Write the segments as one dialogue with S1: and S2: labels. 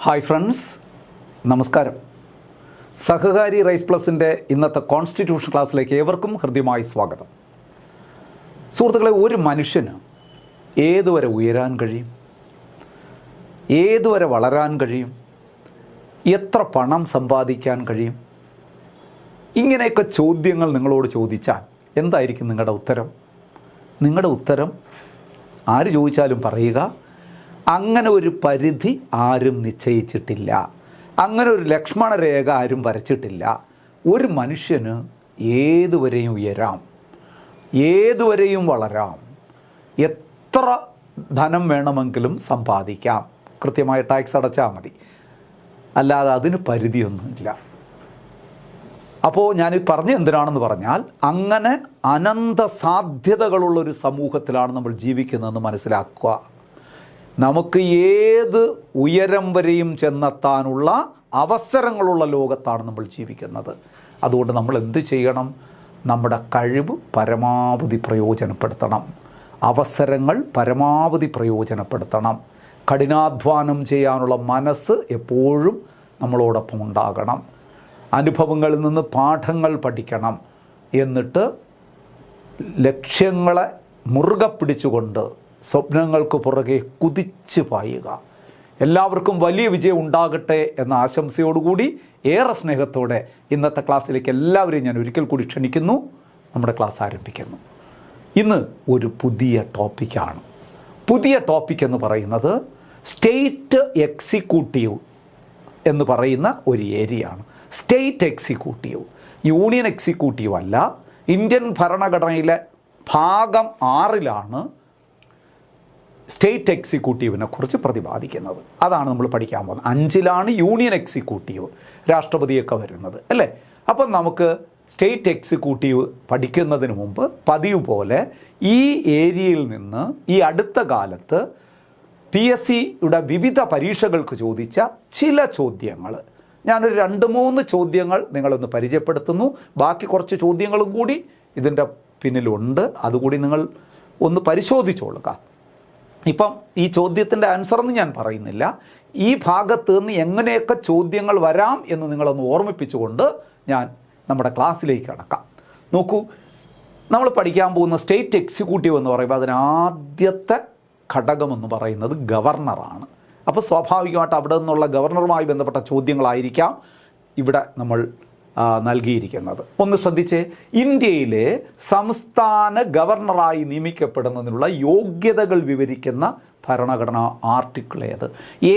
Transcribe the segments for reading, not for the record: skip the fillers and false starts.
S1: Hi friends, നമസ്കാരം. സഹകാരി rice പ്ലസിൻ്റെ ഇന്നത്തെ constitution ക്ലാസ്സിലേക്ക് ഏവർക്കും ഹൃദ്യമായി സ്വാഗതം. സുഹൃത്തുക്കളെ, ഒരു മനുഷ്യന് ഏതുവരെ ഉയരാൻ കഴിയും, ഏതുവരെ വളരാൻ കഴിയും, എത്ര പണം സമ്പാദിക്കാൻ കഴിയും, ഇങ്ങനെയൊക്കെ ചോദ്യങ്ങൾ നിങ്ങളോട് ചോദിച്ചാൽ എന്തായിരിക്കും നിങ്ങളുടെ ഉത്തരം? നിങ്ങളുടെ ഉത്തരം ആര് ചോദിച്ചാലും പറയുക, അങ്ങനെ ഒരു പരിധി ആരും നിശ്ചയിച്ചിട്ടില്ല, അങ്ങനെ ഒരു ലക്ഷ്മണരേഖ ആരും വരച്ചിട്ടില്ല. ഒരു മനുഷ്യന് ഏതുവരെയും ഉയരാം, ഏതുവരെയും വളരാം, എത്ര ധനം വേണമെങ്കിലും സമ്പാദിക്കാം, കൃത്യമായ ടാക്സ് അടച്ചാൽ മതി, അല്ലാതെ അതിന് പരിധിയൊന്നുമില്ല. അപ്പോൾ ഞാനിത് പറഞ്ഞ എന്തിനാണെന്ന് പറഞ്ഞാൽ, അങ്ങനെ അനന്ത സാധ്യതകളുള്ളൊരു സമൂഹത്തിലാണ് നമ്മൾ ജീവിക്കുന്നതെന്ന് മനസ്സിലാക്കുക. നമുക്ക് ഏത് ഉയരം വരെയും ചെന്നെത്താനുള്ള അവസരങ്ങളുള്ള ലോകത്താണ് നമ്മൾ ജീവിക്കുന്നത്. അതുകൊണ്ട് നമ്മൾ എന്ത് ചെയ്യണം? നമ്മുടെ കഴിവ് പരമാവധി പ്രയോജനപ്പെടുത്തണം, അവസരങ്ങൾ പരമാവധി പ്രയോജനപ്പെടുത്തണം. കഠിനാധ്വാനം ചെയ്യാനുള്ള മനസ്സ് എപ്പോഴും നമ്മളോടൊപ്പം ഉണ്ടാകണം. അനുഭവങ്ങളിൽ നിന്ന് പാഠങ്ങൾ പഠിക്കണം. എന്നിട്ട് ലക്ഷ്യങ്ങളെ മുറുകെ പിടിച്ചുകൊണ്ട് സ്വപ്നങ്ങൾക്ക് പുറകെ കുതിച്ച് പായുക. എല്ലാവർക്കും വലിയ വിജയം ഉണ്ടാകട്ടെ എന്ന ആശംസയോടുകൂടി ഏറെ സ്നേഹത്തോടെ ഇന്നത്തെ ക്ലാസ്സിലേക്ക് എല്ലാവരെയും ഞാൻ ഒരിക്കൽ കൂടി ക്ഷണിക്കുന്നു. നമ്മുടെ ക്ലാസ് ആരംഭിക്കുന്നു. ഇന്ന് ഒരു പുതിയ ടോപ്പിക്കാണ്. പുതിയ ടോപ്പിക് എന്ന് പറയുന്നത് സ്റ്റേറ്റ് എക്സിക്യൂട്ടീവ് എന്ന് പറയുന്ന ഒരു ഏരിയയാണ്. സ്റ്റേറ്റ് എക്സിക്യൂട്ടീവ്, യൂണിയൻ എക്സിക്യൂട്ടീവ് അല്ല. ഇന്ത്യൻ ഭരണഘടനയിലെ ഭാഗം 6 സ്റ്റേറ്റ് എക്സിക്യൂട്ടീവിനെ കുറിച്ച് പ്രതിപാദിക്കുന്നത്. അതാണ് നമ്മൾ പഠിക്കാൻ പോകുന്നത്. 5 യൂണിയൻ എക്സിക്യൂട്ടീവ്, രാഷ്ട്രപതിയൊക്കെ വരുന്നത് അല്ലേ. അപ്പം നമുക്ക് സ്റ്റേറ്റ് എക്സിക്യൂട്ടീവ് പഠിക്കുന്നതിന് മുമ്പ് പതിവ് പോലെ ഈ ഏരിയയിൽ നിന്ന് ഈ അടുത്ത കാലത്ത് PSCയുടെ വിവിധ പരീക്ഷകൾക്ക് ചോദിച്ച ചില ചോദ്യങ്ങൾ, ഞാനൊരു 2-3 ചോദ്യങ്ങൾ നിങ്ങളൊന്ന് പരിചയപ്പെടുത്തുന്നു. ബാക്കി കുറച്ച് ചോദ്യങ്ങളും കൂടി ഇതിൻ്റെ പിന്നിലുണ്ട്, അതുകൂടി നിങ്ങൾ ഒന്ന് പരിശോധിച്ചോളുക. ഇപ്പം ഈ ചോദ്യത്തിൻ്റെ ആൻസറൊന്നും ഞാൻ പറയുന്നില്ല. ഈ ഭാഗത്ത് നിന്ന് എങ്ങനെയൊക്കെ ചോദ്യങ്ങൾ വരാം എന്ന് നിങ്ങളൊന്ന് ഓർമ്മിപ്പിച്ചുകൊണ്ട് ഞാൻ നമ്മുടെ ക്ലാസ്സിലേക്ക് കടക്കാം. നോക്കൂ, നമ്മൾ പഠിക്കാൻ പോകുന്ന സ്റ്റേറ്റ് എക്സിക്യൂട്ടീവ് എന്ന് പറയുമ്പോൾ അതിനാദ്യത്തെ ഘടകമെന്ന് പറയുന്നത് ഗവർണറാണ്. അപ്പോൾ സ്വാഭാവികമായിട്ട് അവിടെ നിന്നുള്ള ഗവർണറുമായി ബന്ധപ്പെട്ട ചോദ്യങ്ങളായിരിക്കാം ഇവിടെ നമ്മൾ നൽകിയിരിക്കുന്നത്. ഒന്ന് ശ്രദ്ധിച്ച്, ഇന്ത്യയിലെ സംസ്ഥാന ഗവർണറായി നിയമിക്കപ്പെടുന്നതിനുള്ള യോഗ്യതകൾ വിവരിക്കുന്ന ഭരണഘടനാ ആർട്ടിക്കിൾ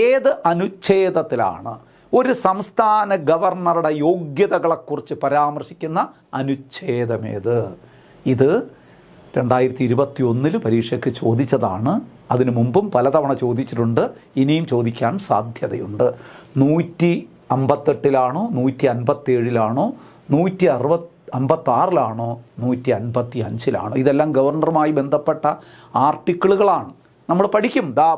S1: ഏത് അനുച്ഛേദത്തിലാണ് ഒരു സംസ്ഥാന ഗവർണറുടെ യോഗ്യതകളെക്കുറിച്ച് പരാമർശിക്കുന്ന അനുച്ഛേദമേത്? ഇത് 2021 പരീക്ഷയ്ക്ക് ചോദിച്ചതാണ്. അതിനു മുമ്പും പലതവണ ചോദിച്ചിട്ടുണ്ട്, ഇനിയും ചോദിക്കാൻ സാധ്യതയുണ്ട്. 158 157 156 155 ഇതെല്ലാം ഗവർണറുമായി ബന്ധപ്പെട്ട ആർട്ടിക്കിളുകളാണ്. നമ്മൾ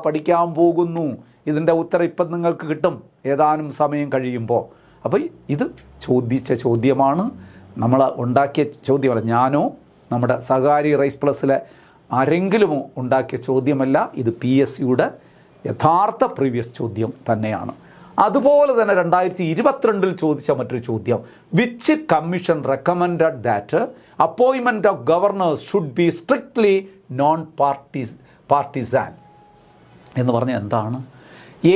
S1: പഠിക്കാൻ പോകുന്നു. ഇതിൻ്റെ ഉത്തരം ഇപ്പം നിങ്ങൾക്ക് കിട്ടും ഏതാനും സമയം കഴിയുമ്പോൾ. അപ്പോൾ ഇത് ചോദിച്ച ചോദ്യമാണ്, നമ്മൾ ഉണ്ടാക്കിയ ചോദ്യമല്ല. ഞാനോ നമ്മുടെ സഹകാരി റൈസ് പ്ലസ്സിലെ ആരെങ്കിലും ഉണ്ടാക്കിയ ചോദ്യമല്ല. ഇത് PSCയുടെ യഥാർത്ഥ പ്രീവിയസ് ചോദ്യം തന്നെയാണ്. അതുപോലെ തന്നെ 2022 ചോദിച്ച മറ്റൊരു ചോദ്യം, which commission recommended that appointment of governor's should be strictly non Partizan എന്ന് പറഞ്ഞാൽ എന്താണ്?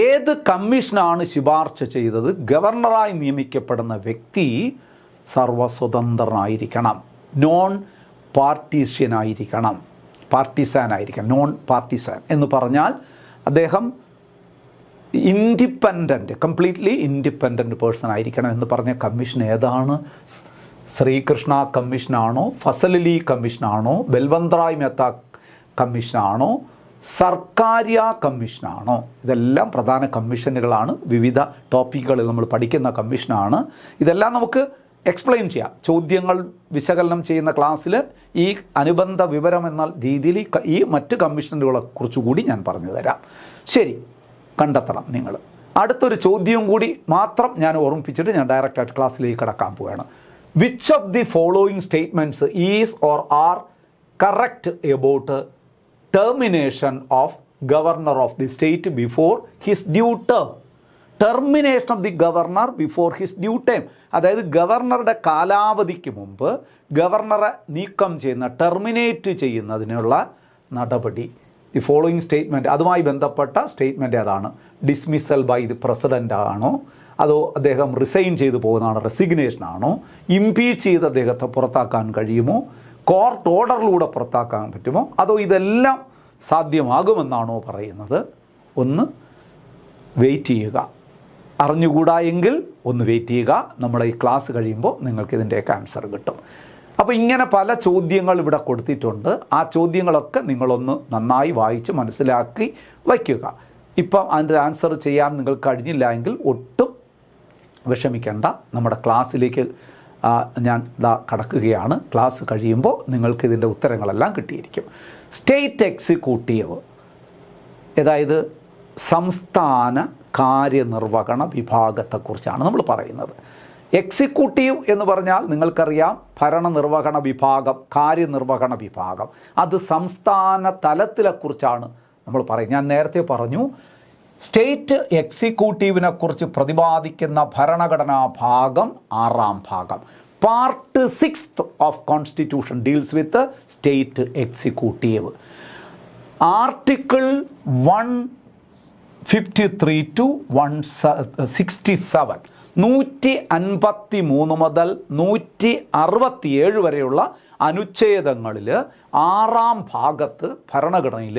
S1: ഏത് കമ്മീഷനാണ് ശുപാർശ ചെയ്തത് ഗവർണറായി നിയമിക്കപ്പെടുന്ന വ്യക്തി സർവസ്വതന്ത്രനായിരിക്കണം, നോൺ പാർട്ടീഷ്യനായിരിക്കണം, പാർട്ടിസാനായിരിക്കണം. നോൺ പാർട്ടിസാൻ എന്ന് പറഞ്ഞാൽ അദ്ദേഹം ഇൻഡിപെൻഡൻറ്റ്, കംപ്ലീറ്റ്ലി ഇൻഡിപെൻഡൻറ്റ് പേഴ്സൺ ആയിരിക്കണം എന്ന് പറഞ്ഞ കമ്മീഷൻ ഏതാണ്? ശ്രീകൃഷ്ണ കമ്മീഷനാണോ, ഫസൽ അലി കമ്മീഷനാണോ, ബൽവന്ത്രായ് മെഹ്ത്ത കമ്മീഷനാണോ, സർക്കാരിയ കമ്മീഷനാണോ? ഇതെല്ലാം പ്രധാന കമ്മീഷനുകളാണ്. വിവിധ ടോപ്പിക്കുകളിൽ നമ്മൾ പഠിക്കുന്ന കമ്മീഷനാണ്. ഇതെല്ലാം നമുക്ക് എക്സ്പ്ലെയിൻ ചെയ്യാം. ചോദ്യങ്ങൾ വിശകലനം ചെയ്യുന്ന ക്ലാസ്സിൽ ഈ അനുബന്ധ വിവരം എന്ന രീതിയിൽ ഈ മറ്റ് കമ്മീഷനുകളെ കുറിച്ചുകൂടി ഞാൻ പറഞ്ഞു തരാം. ശരി, കണ്ടെത്തണം നിങ്ങൾ. അടുത്തൊരു ചോദ്യം കൂടി മാത്രം ഞാൻ ഓർമ്മിപ്പിച്ചിട്ട് ഞാൻ ഡയറക്റ്റായിട്ട് ക്ലാസ്സിലേക്ക് കടക്കാൻ പോവുകയാണ്. Which of the following statements is or are correct about termination of governor of the state before his due term? Termination of the governor before his due time. അതായത് ഗവർണറുടെ കാലാവധിക്ക് മുമ്പ് ഗവർണറെ നീക്കം ചെയ്യുന്ന, ടെർമിനേറ്റ് ചെയ്യുന്നതിനുള്ള നടപടി. ദി ഫോളോയിങ് സ്റ്റേറ്റ്മെൻറ്റ്, അതുമായി ബന്ധപ്പെട്ട സ്റ്റേറ്റ്മെൻറ്റ് അതാണ്. ഡിസ്മിസൽ ബൈ ദി പ്രസിഡൻ്റ് ആണോ, അതോ അദ്ദേഹം റിസൈൻ ചെയ്തു പോകുന്നതാണോ, റെസിഗ്നേഷൻ ആണോ, ഇംപീച്ച് ചെയ്ത് അദ്ദേഹത്തെ പുറത്താക്കാൻ കഴിയുമോ, കോർട്ട് ഓർഡറിലൂടെ പുറത്താക്കാൻ പറ്റുമോ, അതോ ഇതെല്ലാം സാധ്യമാകുമെന്നാണോ പറയുന്നത്? ഒന്ന് വെയിറ്റ് ചെയ്യുക. അറിഞ്ഞുകൂടാ എങ്കിൽ ഒന്ന് വെയിറ്റ് ചെയ്യുക. നമ്മുടെ ഈ ക്ലാസ് കഴിയുമ്പോൾ നിങ്ങൾക്കിതിൻ്റെയൊക്കെ ആൻസർ കിട്ടും. അപ്പോൾ ഇങ്ങനെ പല ചോദ്യങ്ങൾ ഇവിടെ കൊടുത്തിട്ടുണ്ട്. ആ ചോദ്യങ്ങളൊക്കെ നിങ്ങളൊന്ന് നന്നായി വായിച്ച് മനസ്സിലാക്കി വയ്ക്കുക. ഇപ്പം അതിൻ്റെ ആൻസർ ചെയ്യാൻ നിങ്ങൾക്ക് കഴിഞ്ഞില്ല എങ്കിൽ ഒട്ടും വിഷമിക്കേണ്ട. നമ്മുടെ ക്ലാസ്സിലേക്ക് ഞാൻ കടക്കുകയാണ്. ക്ലാസ് കഴിയുമ്പോൾ നിങ്ങൾക്ക് ഇതിൻ്റെ ഉത്തരങ്ങളെല്ലാം കിട്ടിയിരിക്കും. സ്റ്റേറ്റ് എക്സിക്യൂട്ടീവ്, അതായത് സംസ്ഥാന കാര്യനിർവഹണ വിഭാഗത്തെക്കുറിച്ചാണ് നമ്മൾ പറയുന്നത്. എക്സിക്യൂട്ടീവ് എന്ന് പറഞ്ഞാൽ നിങ്ങൾക്കറിയാം, ഭരണനിർവഹണ വിഭാഗം, കാര്യനിർവഹണ വിഭാഗം, അത് സംസ്ഥാന തലത്തിലെക്കുറിച്ചാണ് നമ്മൾ പറയുന്നത്. ഞാൻ നേരത്തെ പറഞ്ഞു, സ്റ്റേറ്റ് എക്സിക്യൂട്ടീവിനെ കുറിച്ച് പ്രതിപാദിക്കുന്ന ഭരണഘടനാ ഭാഗം 6-ാം ഭാഗം, part 6 of constitution deals with state executive. Article 153 to 167, 153 മുതൽ 167 വരെയുള്ള അനുച്ഛേദങ്ങളിൽ 6-ാം ഭാഗത്ത് ഭരണഘടനയിൽ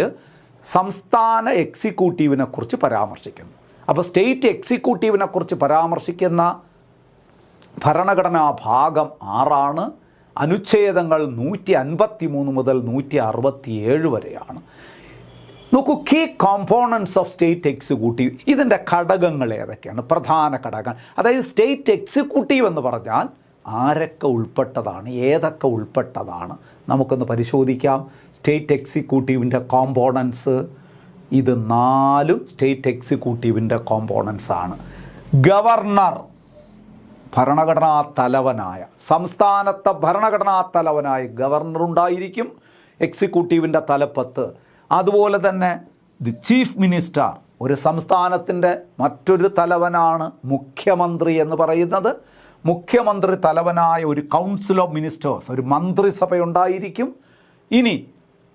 S1: സംസ്ഥാന എക്സിക്യൂട്ടീവിനെ കുറിച്ച് പരാമർശിക്കുന്നു. അപ്പോൾ സ്റ്റേറ്റ് എക്സിക്യൂട്ടീവിനെ കുറിച്ച് പരാമർശിക്കുന്ന ഭരണഘടനാ ഭാഗം 6 അനുച്ഛേദങ്ങൾ 153 മുതൽ 167 വരെയാണ്. നോക്കൂ, key components of state executive, ഇതിൻ്റെ ഘടകങ്ങൾ ഏതൊക്കെയാണ്? പ്രധാന ഘടകങ്ങൾ, അതായത് സ്റ്റേറ്റ് എക്സിക്യൂട്ടീവ് എന്ന് പറഞ്ഞാൽ ആരൊക്കെ ഉൾപ്പെട്ടതാണ്, ഏതൊക്കെ ഉൾപ്പെട്ടതാണ്, നമുക്കൊന്ന് പരിശോധിക്കാം. സ്റ്റേറ്റ് എക്സിക്യൂട്ടീവിൻ്റെ കോമ്പോണൻസ്, ഇത് 4 സ്റ്റേറ്റ് എക്സിക്യൂട്ടീവിൻ്റെ കോമ്പോണൻസ് ആണ്. ഗവർണർ, ഭരണഘടനാ തലവനായ, സംസ്ഥാനത്തെ ഭരണഘടനാ തലവനായ ഗവർണർ ഉണ്ടായിരിക്കും എക്സിക്യൂട്ടീവിൻ്റെ തലപ്പത്ത്. അതുപോലെ തന്നെ ദി ചീഫ് മിനിസ്റ്റർ, ഒരു സംസ്ഥാനത്തിൻ്റെ മറ്റൊരു തലവനാണ് മുഖ്യമന്ത്രി എന്ന് പറയുന്നത്. മുഖ്യമന്ത്രി തലവനായ ഒരു കൗൺസിൽ ഓഫ് മിനിസ്റ്റേഴ്സ്, ഒരു മന്ത്രിസഭയുണ്ടായിരിക്കും. ഇനി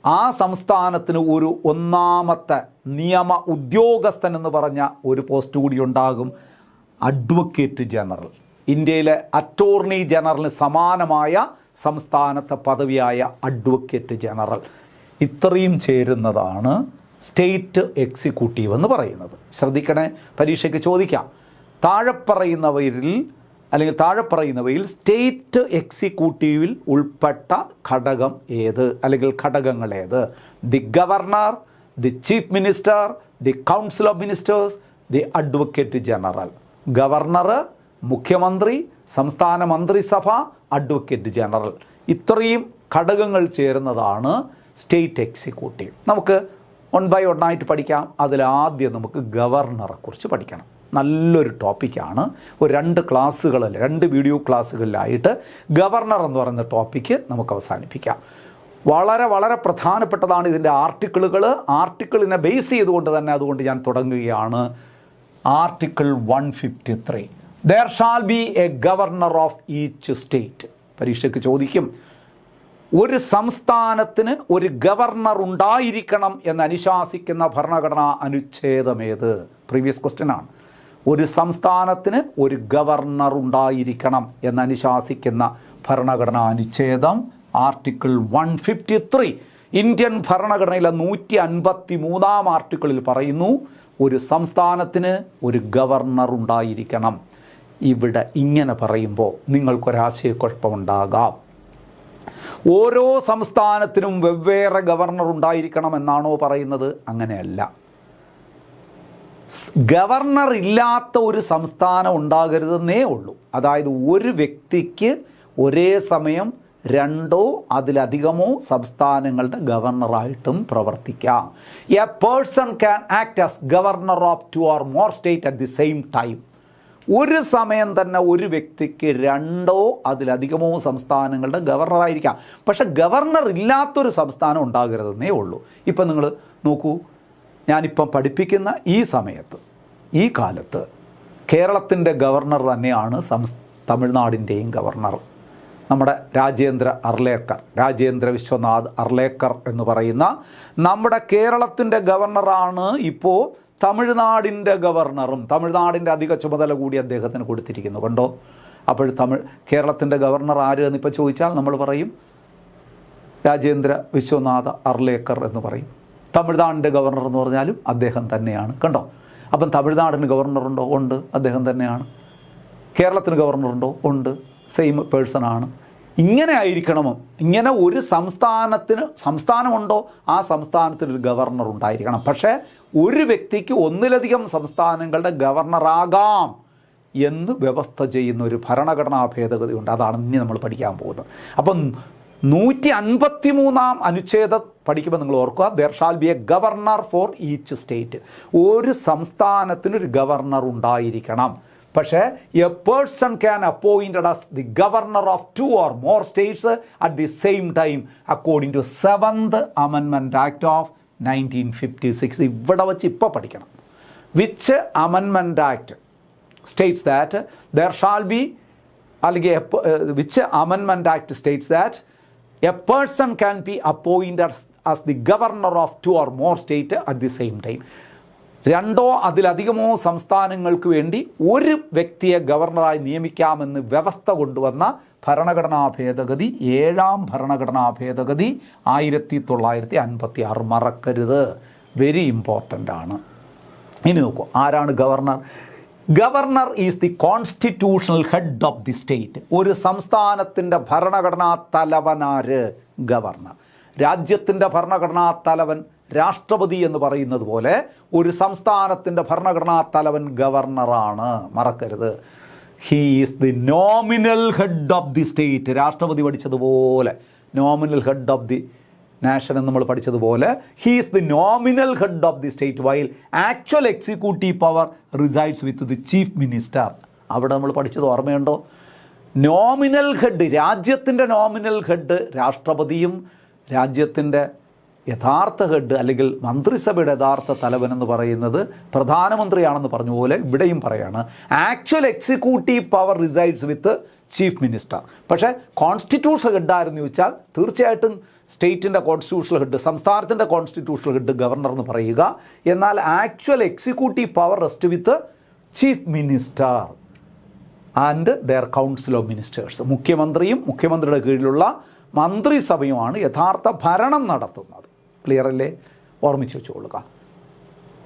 S1: ആ സംസ്ഥാനത്തിന് ഒരു 1ാമത്തെ നിയമ ഉദ്യോഗസ്ഥൻ എന്ന് പറഞ്ഞ ഒരു പോസ്റ്റ് കൂടി ഉണ്ടാകും, അഡ്വക്കേറ്റ് ജനറൽ. ഇന്ത്യയിലെ അറ്റോർണി ജനറലിന് സമാനമായ സംസ്ഥാനത്തെ പദവിയായ അഡ്വക്കേറ്റ് ജനറൽ. ഇത്രയും ചേരുന്നതാണ് സ്റ്റേറ്റ് എക്സിക്യൂട്ടീവ് എന്ന് പറയുന്നത്. ശ്രദ്ധിക്കണേ, പരീക്ഷയ്ക്ക് ചോദിക്കാം. താഴെപ്പറയുന്നവയിൽ സ്റ്റേറ്റ് എക്സിക്യൂട്ടീവിൽ ഉൾപ്പെട്ട ഘടകം ഏത്, അല്ലെങ്കിൽ ഘടകങ്ങൾ ഏത്? The governor, the chief minister, the council of ministers, the advocate general. Governor, മുഖ്യമന്ത്രി, സംസ്ഥാന മന്ത്രിസഭ, അഡ്വക്കേറ്റ് ജനറൽ. ഇത്രയും ഘടകങ്ങൾ ചേരുന്നതാണ് സ്റ്റേറ്റ് എക്സിക്യൂട്ടീവ്. നമുക്ക് 1 by 1 ആയിട്ട് പഠിക്കാം. അതിലാദ്യം നമുക്ക് ഗവർണറെ കുറിച്ച് പഠിക്കണം. നല്ലൊരു ടോപ്പിക്കാണ്. ഒരു 2 ക്ലാസ്സുകളിൽ, 2 വീഡിയോ ക്ലാസ്സുകളിലായിട്ട് ഗവർണർ എന്ന് പറയുന്ന ടോപ്പിക്ക് നമുക്ക് അവസാനിപ്പിക്കാം. വളരെ വളരെ പ്രധാനപ്പെട്ടതാണ് ഇതിൻ്റെ ആർട്ടിക്കിളുകൾ. ആർട്ടിക്കിളിനെ ബേസ് ചെയ്തുകൊണ്ട് തന്നെ അതുകൊണ്ട് ഞാൻ തുടങ്ങുകയാണ്. Article 153, there shall be a governor of each state. പരീക്ഷയ്ക്ക് ചോദിക്കും, ഒരു സംസ്ഥാനത്തിന് ഒരു ഗവർണർ ഉണ്ടായിരിക്കണം എന്ന് അനുശാസിക്കുന്ന ഭരണഘടനാ അനുച്ഛേദമേത്? പ്രീവിയസ് ക്വസ്റ്റ്യൻ ആണ്. ഒരു സംസ്ഥാനത്തിന് ഒരു ഗവർണർ ഉണ്ടായിരിക്കണം എന്ന് അനുശാസിക്കുന്ന ഭരണഘടനാ അനുച്ഛേദം ആർട്ടിക്കിൾ 153. ഇന്ത്യൻ ഭരണഘടനയിലെ 153-ാം ആർട്ടിക്കിളിൽ പറയുന്നു, ഒരു സംസ്ഥാനത്തിന് ഒരു ഗവർണർ ഉണ്ടായിരിക്കണം. ഇവിടെ ഇങ്ങനെ പറയുമ്പോൾ നിങ്ങൾക്കൊരാശയക്കുഴപ്പമുണ്ടാകാം. ഓരോ സംസ്ഥാനത്തിനും വെവ്വേറെ ഗവർണർ ഉണ്ടായിരിക്കണം എന്നാണോ പറയുന്നത്? അങ്ങനെയല്ല. ഗവർണർ ഇല്ലാത്ത ഒരു സംസ്ഥാനം ഉണ്ടാകരുതെന്നേ ഉള്ളൂ. അതായത് ഒരു വ്യക്തിക്ക് ഒരേ സമയം 2 അതിലധികമോ സംസ്ഥാനങ്ങളുടെ ഗവർണറായിട്ടും പ്രവർത്തിക്കാം. A person can act as governor of 2 or more state at the same time. ഒരു സമയം തന്നെ ഒരു വ്യക്തിക്ക് 2 അതിലധികമോ സംസ്ഥാനങ്ങളുടെ ഗവർണറായിരിക്കാം. പക്ഷെ ഗവർണർ ഇല്ലാത്തൊരു സംസ്ഥാനം ഉണ്ടാകരുതെന്നേ ഉള്ളൂ. ഇപ്പം നിങ്ങൾ നോക്കൂ, ഞാനിപ്പം പഠിപ്പിക്കുന്ന ഈ സമയത്ത്, ഈ കാലത്ത് കേരളത്തിൻ്റെ ഗവർണർ തന്നെയാണ് തമിഴ്നാടിൻ്റെയും ഗവർണർ. നമ്മുടെ രാജേന്ദ്ര വിശ്വനാഥ് അർലേക്കർ എന്ന് പറയുന്ന നമ്മുടെ കേരളത്തിൻ്റെ ഗവർണറാണ് ഇപ്പോൾ തമിഴ്നാടിൻ്റെ ഗവർണറും. തമിഴ്നാടിൻ്റെ അധിക ചുമതല കൂടി അദ്ദേഹത്തിന് കൊടുത്തിരിക്കുന്നു. കണ്ടോ? അപ്പോൾ കേരളത്തിൻ്റെ ഗവർണർ ആര് എന്നിപ്പോൾ ചോദിച്ചാൽ നമ്മൾ പറയും രാജേന്ദ്ര വിശ്വനാഥ് അർലേക്കർ എന്ന് പറയും. തമിഴ്നാടിൻ്റെ ഗവർണർ എന്ന് പറഞ്ഞാലും അദ്ദേഹം തന്നെയാണ്. കണ്ടോ? അപ്പം തമിഴ്നാടിന് ഗവർണറുണ്ടോ? ഉണ്ട്, അദ്ദേഹം തന്നെയാണ്. കേരളത്തിന് ഗവർണറുണ്ടോ? ഉണ്ട്, സെയിം പേഴ്സണാണ്. ഇങ്ങനെ ആയിരിക്കണമോ? ഇങ്ങനെ ഒരു സംസ്ഥാനമുണ്ടോ ആ സംസ്ഥാനത്തിനൊരു ഗവർണർ ഉണ്ടായിരിക്കണം. പക്ഷേ ഒരു വ്യക്തിക്ക് ഒന്നിലധികം സംസ്ഥാനങ്ങളുടെ ഗവർണറാകാം എന്ന് വ്യവസ്ഥ ചെയ്യുന്ന ഒരു ഭരണഘടനാ ഭേദഗതി ഉണ്ട്. അതാണ് ഇനി നമ്മൾ പഠിക്കാൻ പോകുന്നത്. അപ്പം 153 അനുച്ഛേദം പഠിക്കുമ്പോൾ നിങ്ങൾ ഓർക്കുക, there shall be a governor for each state. ഒരു സംസ്ഥാനത്തിനൊരു ഗവർണർ ഉണ്ടായിരിക്കണം. പക്ഷേ a person can appointed as the governor of 2 or more states at the same time according to 7th Amendment Act of 1956. ഇവിടെ വച്ച് ഇപ്പോൾ പഠിക്കണം. Which amendment act states that there shall be, അല്ലെങ്കിൽ which amendment act states that a person can be appointed as the governor of 2 or more state at the same time. 2 അതിലധികമോ സംസ്ഥാനങ്ങൾക്ക് വേണ്ടി ഒരു വ്യക്തിയെ ഗവർണറായി നിയമിക്കാമെന്ന് വ്യവസ്ഥ കൊണ്ടുവന്ന ഭരണഘടനാ ഭേദഗതി 7ാം ഭരണഘടനാ ഭേദഗതി 1956. മറക്കരുത്, വെരി ഇമ്പോർട്ടൻ്റ് ആണ്. ഇനി നോക്കൂ, ആരാണ് governor? Governor is the constitutional head of the state. ഒരു സംസ്ഥാനത്തിൻ്റെ ഭരണഘടനാ തലവനാര്? ഗവർണർ. രാജ്യത്തിൻ്റെ ഭരണഘടനാ തലവൻ രാഷ്ട്രപതി എന്ന് പറയുന്നത് പോലെ ഒരു സംസ്ഥാനത്തിൻ്റെ ഭരണഘടനാ തലവൻ ഗവർണറാണ്. മറക്കരുത്. He is the nominal head of the state. രാഷ്ട്രപതി പഠിച്ചതുപോലെ nominal head of the nation എന്ന് നമ്മൾ പഠിച്ചതുപോലെ he is the nominal head of the state while actual executive power resides with the chief minister. അവിടെ നമ്മൾ പഠിച്ചത് ഓർമ്മയുണ്ടോ? നോമിനൽ ഹെഡ്, രാജ്യത്തിൻ്റെ നോമിനൽ ഹെഡ് രാഷ്ട്രപതിയും രാജ്യത്തിൻ്റെ യഥാർത്ഥ ഹെഡ് അല്ലെങ്കിൽ മന്ത്രിസഭയുടെ യഥാർത്ഥ തലവൻ എന്ന് പറയുന്നത് പ്രധാനമന്ത്രിയാണെന്ന് പറഞ്ഞ പോലെ ഇവിടെയും പറയാണ് ആക്ച്വൽ എക്സിക്യൂട്ടീവ് പവർ റിസൈഡ്സ് വിത്ത് ചീഫ് മിനിസ്റ്റർ. പക്ഷേ കോൺസ്റ്റിറ്റ്യൂഷണൽ ഹെഡായിരുന്നു ചോദിച്ചാൽ തീർച്ചയായിട്ടും സ്റ്റേറ്റിൻ്റെ കോൺസ്റ്റിറ്റ്യൂഷണൽ ഹെഡ്, സംസ്ഥാനത്തിൻ്റെ കോൺസ്റ്റിറ്റ്യൂഷണൽ ഹെഡ് ഗവർണർ എന്ന് പറയുക. എന്നാൽ actual executive power rest with chief minister and their council of ministers. മുഖ്യമന്ത്രിയും മുഖ്യമന്ത്രിയുടെ കീഴിലുള്ള മന്ത്രിസഭയുമാണ് യഥാർത്ഥ ഭരണം നടത്തുന്നത്. ക്ലിയർ അല്ലേ? ഓർമ്മിച്ച് വെച്ചുകൊള്ളുക.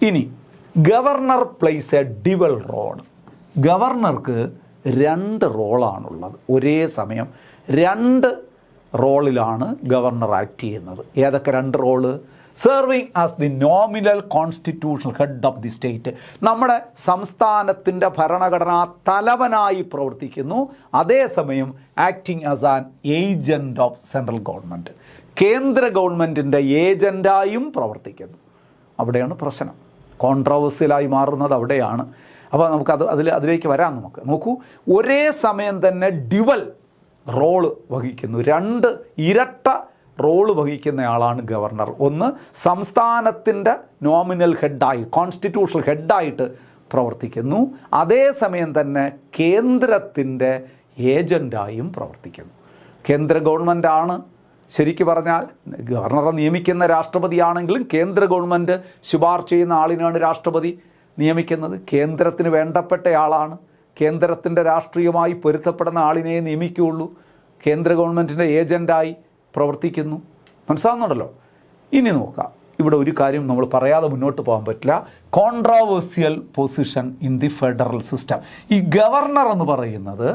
S1: ഇനി governor plays a dual role. ഗവർണർക്ക് 2 റോളാണുള്ളത്. ഒരേ സമയം 2 റോളിലാണ് ഗവർണർ ആക്ട് ചെയ്യുന്നത്. ഏതൊക്കെ 2 റോള്? Serving as the nominal constitutional head of the state. നമ്മുടെ സംസ്ഥാനത്തിൻ്റെ ഭരണഘടനാ തലവനായി പ്രവർത്തിക്കുന്നു. അതേസമയം acting as an agent of central government, കേന്ദ്ര ഗവൺമെൻറ്റിൻ്റെ ഏജൻ്റായും പ്രവർത്തിക്കുന്നു. അവിടെയാണ് പ്രശ്നം, കോൺട്രവേഴ്സ്യലായി മാറുന്നത് അവിടെയാണ്. അപ്പോൾ അതിലേക്ക് വരാം. നോക്കൂ, ഒരേ സമയം തന്നെ ഡ്യുവൽ റോള് വഹിക്കുന്നു, 2 ഇരട്ട റോള് വഹിക്കുന്നയാളാണ് ഗവർണർ. ഒന്ന് സംസ്ഥാനത്തിൻ്റെ നോമിനൽ ഹെഡായി, കോൺസ്റ്റിറ്റ്യൂഷണൽ ഹെഡായിട്ട് പ്രവർത്തിക്കുന്നു. അതേസമയം തന്നെ കേന്ദ്രത്തിൻ്റെ ഏജൻ്റായും പ്രവർത്തിക്കുന്നു. കേന്ദ്ര ഗവൺമെൻറ്റാണ് ശരിക്കും പറഞ്ഞാൽ ഗവർണറെ നിയമിക്കുന്ന രാഷ്ട്രപതിയാണെങ്കിലും കേന്ദ്ര ഗവൺമെൻറ് ശുപാർശ ചെയ്യുന്ന ആളിനാണ് രാഷ്ട്രപതി നിയമിക്കുന്നത്. കേന്ദ്രത്തിന് വേണ്ടപ്പെട്ടയാളാണ്, കേന്ദ്രത്തിൻ്റെ രാഷ്ട്രീയമായി പൊരുത്തപ്പെടുന്ന ആളിനെ നിയമിക്കുകയുള്ളൂ. കേന്ദ്ര ഗവൺമെൻറ്റിൻ്റെ ഏജൻ്റായി പ്രവർത്തിക്കുന്നു. മനസ്സിലാകുന്നുണ്ടല്ലോ? ഇനി നോക്കാം, ഇവിടെ ഒരു കാര്യം നമ്മൾ പറയാതെ മുന്നോട്ട് പോകാൻ പറ്റില്ല. Controversial position in the federal system. ഈ ഗവർണർ എന്ന് പറയുന്നത്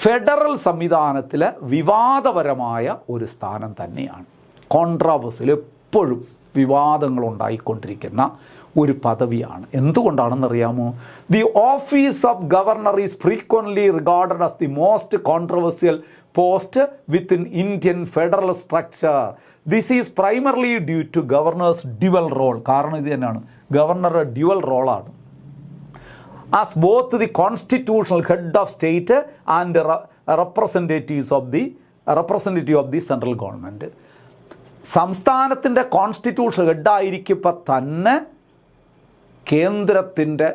S1: ഫെഡറൽ സംവിധാനത്തിലെ വിവാദപരമായ ഒരു സ്ഥാനം തന്നെയാണ്. കോൺട്രോവേഴ്സ്യൽ, എപ്പോഴും വിവാദങ്ങളുണ്ടായിക്കൊണ്ടിരിക്കുന്ന ഒരു പദവിയാണ്. എന്തുകൊണ്ടാണെന്നറിയാമോ? The office of governor is frequently regarded as the most controversial post within Indian federal structure. This is primarily due to governor's dual role. കാരണം ഇത് തന്നെയാണ്, ഗവർണറുടെ ഡ്യുവൽ റോളാണ്. As both the constitutional head of state and representative of the central government. സംസ്ഥാനത്തിൻ്റെ constitutional ഹെഡായിരിക്കുമ്പോൾ തന്നെ കേന്ദ്രത്തിൻ്റെ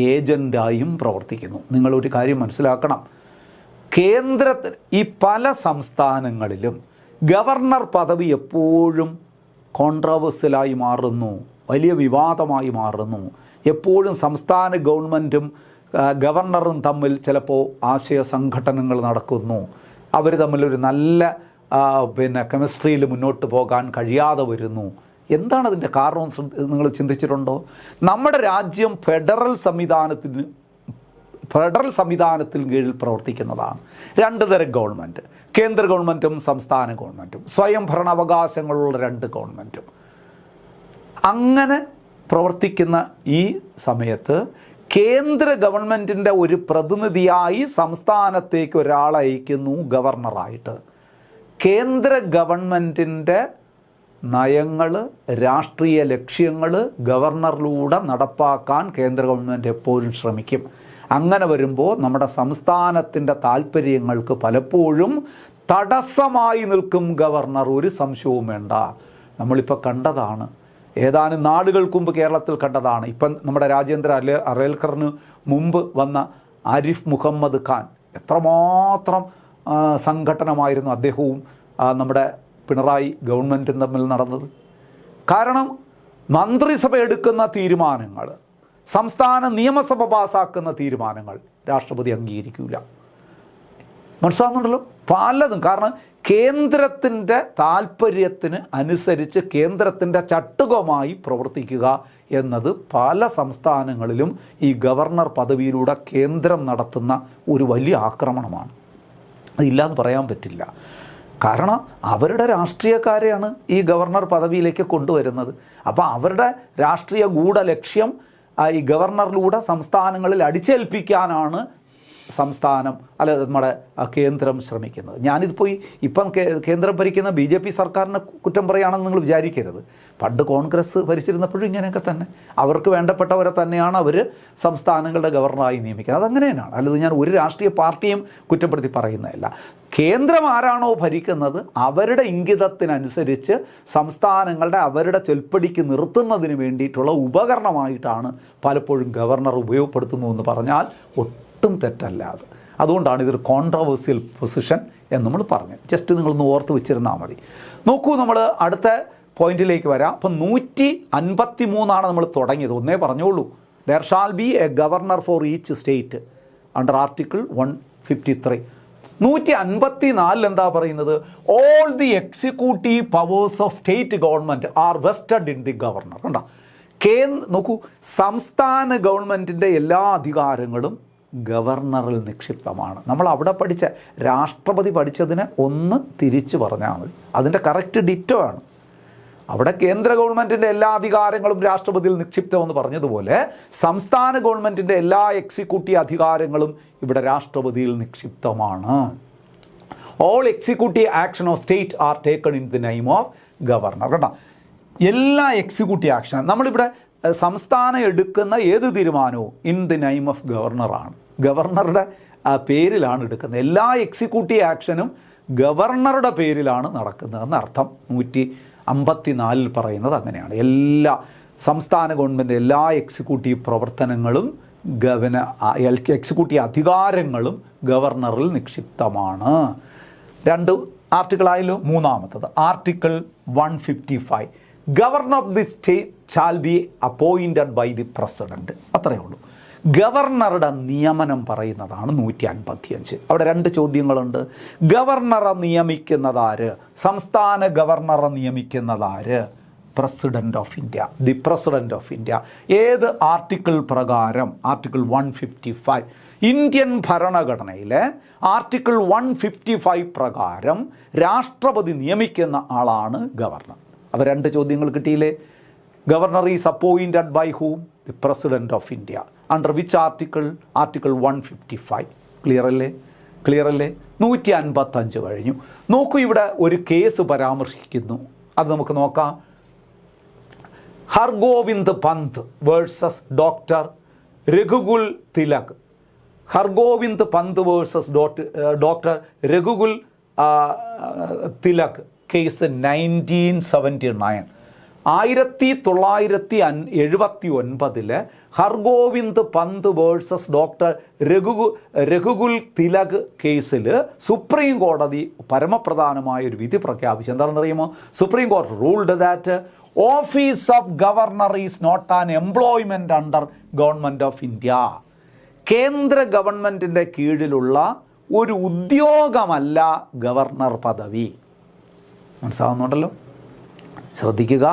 S1: ഏജൻ്റായും പ്രവർത്തിക്കുന്നു. നിങ്ങളൊരു കാര്യം മനസ്സിലാക്കണം, കേന്ദ്രത്തിൽ ഈ പല സംസ്ഥാനങ്ങളിലും ഗവർണർ പദവി എപ്പോഴും കോൺട്രവേഴ്സ്യലായി മാറുന്നു, വലിയ വിവാദമായി മാറുന്നു. എപ്പോഴും സംസ്ഥാന ഗവൺമെൻറ്റും ഗവർണറും തമ്മിൽ ചിലപ്പോൾ ആശയ സംഘടനകൾ നടക്കുന്നു, അവർ തമ്മിലൊരു നല്ല കെമിസ്ട്രിയിൽ മുന്നോട്ട് പോകാൻ കഴിയാതെ വരുന്നു. എന്താണ് അതിൻ്റെ കാരണം നിങ്ങൾ ചിന്തിച്ചിട്ടുണ്ടോ? നമ്മുടെ രാജ്യം ഫെഡറൽ സംവിധാനത്തിൽ കീഴിൽ പ്രവർത്തിക്കുന്നതാണ്. രണ്ട് തരം ഗവൺമെൻറ്, കേന്ദ്ര ഗവൺമെൻറ്റും സംസ്ഥാന ഗവൺമെൻറ്റും, സ്വയം ഭരണാവകാശങ്ങളുള്ള രണ്ട് ഗവൺമെൻറ്റും. അങ്ങനെ പ്രവർത്തിക്കുന്ന ഈ സമയത്ത് കേന്ദ്ര ഗവൺമെൻറ്റിൻ്റെ ഒരു പ്രതിനിധിയായി സംസ്ഥാനത്തേക്ക് ഒരാളെ അയക്കുന്നു ഗവർണറായിട്ട്. കേന്ദ്ര ഗവൺമെൻറ്റിൻ്റെ നയങ്ങൾ, രാഷ്ട്രീയ ലക്ഷ്യങ്ങൾ ഗവർണറിലൂടെ നടപ്പാക്കാൻ കേന്ദ്ര ഗവൺമെൻറ് എപ്പോഴും ശ്രമിക്കും. അങ്ങനെ വരുമ്പോൾ നമ്മുടെ സംസ്ഥാനത്തിൻ്റെ താല്പര്യങ്ങൾക്ക് പലപ്പോഴും തടസ്സമായി നിൽക്കും ഗവർണർ, ഒരു സംശയവും വേണ്ട. നമ്മളിപ്പോൾ കണ്ടതാണ്, ഏതാനും നാളുകൾക്ക് മുമ്പ് കേരളത്തിൽ കണ്ടതാണ്. ഇപ്പം നമ്മുടെ രാജേന്ദ്ര അറേൽക്കറിന് മുമ്പ് വന്ന ആരിഫ് മുഹമ്മദ് ഖാൻ, എത്രമാത്രം സംഘട്ടനമായിരുന്നു അദ്ദേഹവും നമ്മുടെ പിണറായി ഗവൺമെൻറ്റും തമ്മിൽ നടന്നത്. കാരണം മന്ത്രിസഭ എടുക്കുന്ന തീരുമാനങ്ങൾ, സംസ്ഥാന നിയമസഭ പാസ്സാക്കുന്ന തീരുമാനങ്ങൾ രാഷ്ട്രപതി അംഗീകരിക്കില്ല. മനസ്സിലാകുന്നുണ്ടല്ലോ പലതും. കാരണം കേന്ദ്രത്തിൻ്റെ താല്പര്യത്തിന് അനുസരിച്ച് കേന്ദ്രത്തിൻ്റെ ചട്ടുകമായി പ്രവർത്തിക്കുക എന്നത് പല സംസ്ഥാനങ്ങളിലും ഈ ഗവർണർ പദവിയിലൂടെ കേന്ദ്രം നടത്തുന്ന ഒരു വലിയ ആക്രമണമാണ്. അതില്ലാന്ന് പറയാൻ പറ്റില്ല. കാരണം അവരുടെ രാഷ്ട്രീയക്കാരെയാണ് ഈ ഗവർണർ പദവിയിലേക്ക് കൊണ്ടുവരുന്നത്. അപ്പോൾ അവരുടെ രാഷ്ട്രീയ ഗൂഢലക്ഷ്യം ഈ ഗവർണറിലൂടെ സംസ്ഥാനങ്ങളിൽ അടിച്ചേൽപ്പിക്കാനാണ് സംസ്ഥാനം നമ്മുടെ കേന്ദ്രം ശ്രമിക്കുന്നത്. ഞാനിതിപ്പോൾ ഇപ്പം കേന്ദ്രം ഭരിക്കുന്ന BJP സർക്കാരിനെ കുറ്റം പറയുകയാണെന്ന് നിങ്ങൾ വിചാരിക്കരുത്. പണ്ട് കോൺഗ്രസ് ഭരിച്ചിരുന്നപ്പോഴും ഇങ്ങനെയൊക്കെ തന്നെ അവർക്ക് വേണ്ടപ്പെട്ടവരെ തന്നെയാണ് അവർ സംസ്ഥാനങ്ങളുടെ ഗവർണറായി നിയമിക്കുന്നത്. അതങ്ങനെ തന്നെയാണ്. അല്ലാതെ ഞാൻ ഒരു രാഷ്ട്രീയ പാർട്ടിയും കുറ്റപ്പെടുത്തി പറയുന്നതല്ല. കേന്ദ്രം ആരാണോ ഭരിക്കുന്നത് അവരുടെ ഇംഗിതത്തിനനുസരിച്ച് സംസ്ഥാനങ്ങളുടെ അവരുടെ ചൊൽപ്പടിക്ക് നിർത്തുന്നതിന് വേണ്ടിയിട്ടുള്ള ഉപകരണമായിട്ടാണ് പലപ്പോഴും ഗവർണർ ഉപയോഗപ്പെടുത്തുന്നു എന്ന് പറഞ്ഞാൽ ഒട്ടും തെറ്റല്ലാതെ. അതുകൊണ്ടാണ് ഇതൊരു കോൺട്രവേഴ്സ്യൽ പൊസിഷൻ എന്ന് നമ്മൾ പറഞ്ഞത്. ജസ്റ്റ് നിങ്ങളൊന്ന് ഓർത്ത് വെച്ചിരുന്നാൽ മതി. നോക്കൂ, നമ്മൾ അടുത്ത പോയിന്റിലേക്ക് വരാം. അപ്പം 153 നമ്മൾ തുടങ്ങിയത്. ഒന്നേ പറഞ്ഞോളൂ, there shall be a governor for each state under article 153. 154 എന്താ പറയുന്നത്? All the executive powers of state government are vested in the governor. കണ്ടോ, നോക്കൂ, സംസ്ഥാന ഗവൺമെൻറ്റിൻ്റെ എല്ലാ അധികാരങ്ങളും ഗവർണറിൽ നിക്ഷിപ്തമാണ്. നമ്മൾ അവിടെ പഠിച്ച രാഷ്ട്രപതി പഠിച്ചതിനെ ഒന്ന് തിരിച്ചു പറഞ്ഞാൽ മതി, അതിൻ്റെ കറക്റ്റ് ഡിറ്റോ ആണ്. അവിടെ കേന്ദ്ര ഗവൺമെൻറ്റിൻ്റെ എല്ലാ അധികാരങ്ങളും രാഷ്ട്രപതിയിൽ നിക്ഷിപ്തമെന്ന് പറഞ്ഞതുപോലെ സംസ്ഥാന ഗവൺമെൻറ്റിൻ്റെ എല്ലാ എക്സിക്യൂട്ടീവ് അധികാരങ്ങളും ഇവിടെ രാഷ്ട്രപതിയിൽ നിക്ഷിപ്തമാണ്. All executive action of state are taken in the name of governor. കേട്ടോ, എല്ലാ എക്സിക്യൂട്ടീവ് ആക്ഷൻ നമ്മളിവിടെ സംസ്ഥാനം എടുക്കുന്ന ഏത് തീരുമാനവും ഇൻ ദി നെയിം ഓഫ് ഗവർണറാണ്, ഗവർണറുടെ പേരിലാണ് എടുക്കുന്നത്. എല്ലാ എക്സിക്യൂട്ടീവ് ആക്ഷനും ഗവർണറുടെ പേരിലാണ് നടക്കുന്നതെന്ന് അർത്ഥം. 154 പറയുന്നത് അങ്ങനെയാണ്. എല്ലാ സംസ്ഥാന ഗവൺമെൻറ് എല്ലാ എക്സിക്യൂട്ടീവ് പ്രവർത്തനങ്ങളും എക്സിക്യൂട്ടീവ് അധികാരങ്ങളും ഗവർണറിൽ നിക്ഷിപ്തമാണ്. 2 ആർട്ടിക്കിളായാലും മൂന്നാമത്തത് article 155, governor of the state shall be appointed by the president. അത്രയേ ഉള്ളൂ. ഗവർണറുടെ നിയമനം പറയുന്നതാണ് 155. അവിടെ 2 ചോദ്യങ്ങളുണ്ട്. ഗവർണറെ നിയമിക്കുന്നതാര്? സംസ്ഥാന ഗവർണറെ നിയമിക്കുന്നതാര്? President of India, the president of India. ഏത് ആർട്ടിക്കിൾ പ്രകാരം? ആർട്ടിക്കിൾ 155. ഇന്ത്യൻ ഭരണഘടനയിലെ ആർട്ടിക്കിൾ 155 പ്രകാരം രാഷ്ട്രപതി നിയമിക്കുന്ന ആളാണ് ഗവർണർ. അപ്പോൾ 2 ചോദ്യങ്ങൾ കിട്ടിയില്ലേ? Governor is appointed by whom? The president of India. Under which article? Article 155. Clear അല്ലേ? 155 കഴിഞ്ഞു. നോക്കൂ, ഇവിടെ ഒരു കേസ് പരാമർശിക്കുന്നു, അത് നമുക്ക് നോക്കാം. Hargovind Pant versus doctor Raghukul Tilak. Hargovind Pant versus doctor Raghukul Tilak case 1979. 1979 Hargovind Pant versus doctor Raghukul Tilak കേസിൽ സുപ്രീം കോടതി പരമപ്രധാനമായ ഒരു വിധി പ്രഖ്യാപിച്ചു. എന്താണെന്ന് അറിയുമോ? സുപ്രീം കോടതി ruled that office of governor is not an employment under government of India. കേന്ദ്ര ഗവൺമെൻറ്റിൻ്റെ കീഴിലുള്ള ഒരു ഉദ്യോഗമല്ല ഗവർണർ പദവി. മനസ്സിലാവുന്നുണ്ടല്ലോ? ശ്രദ്ധിക്കുക,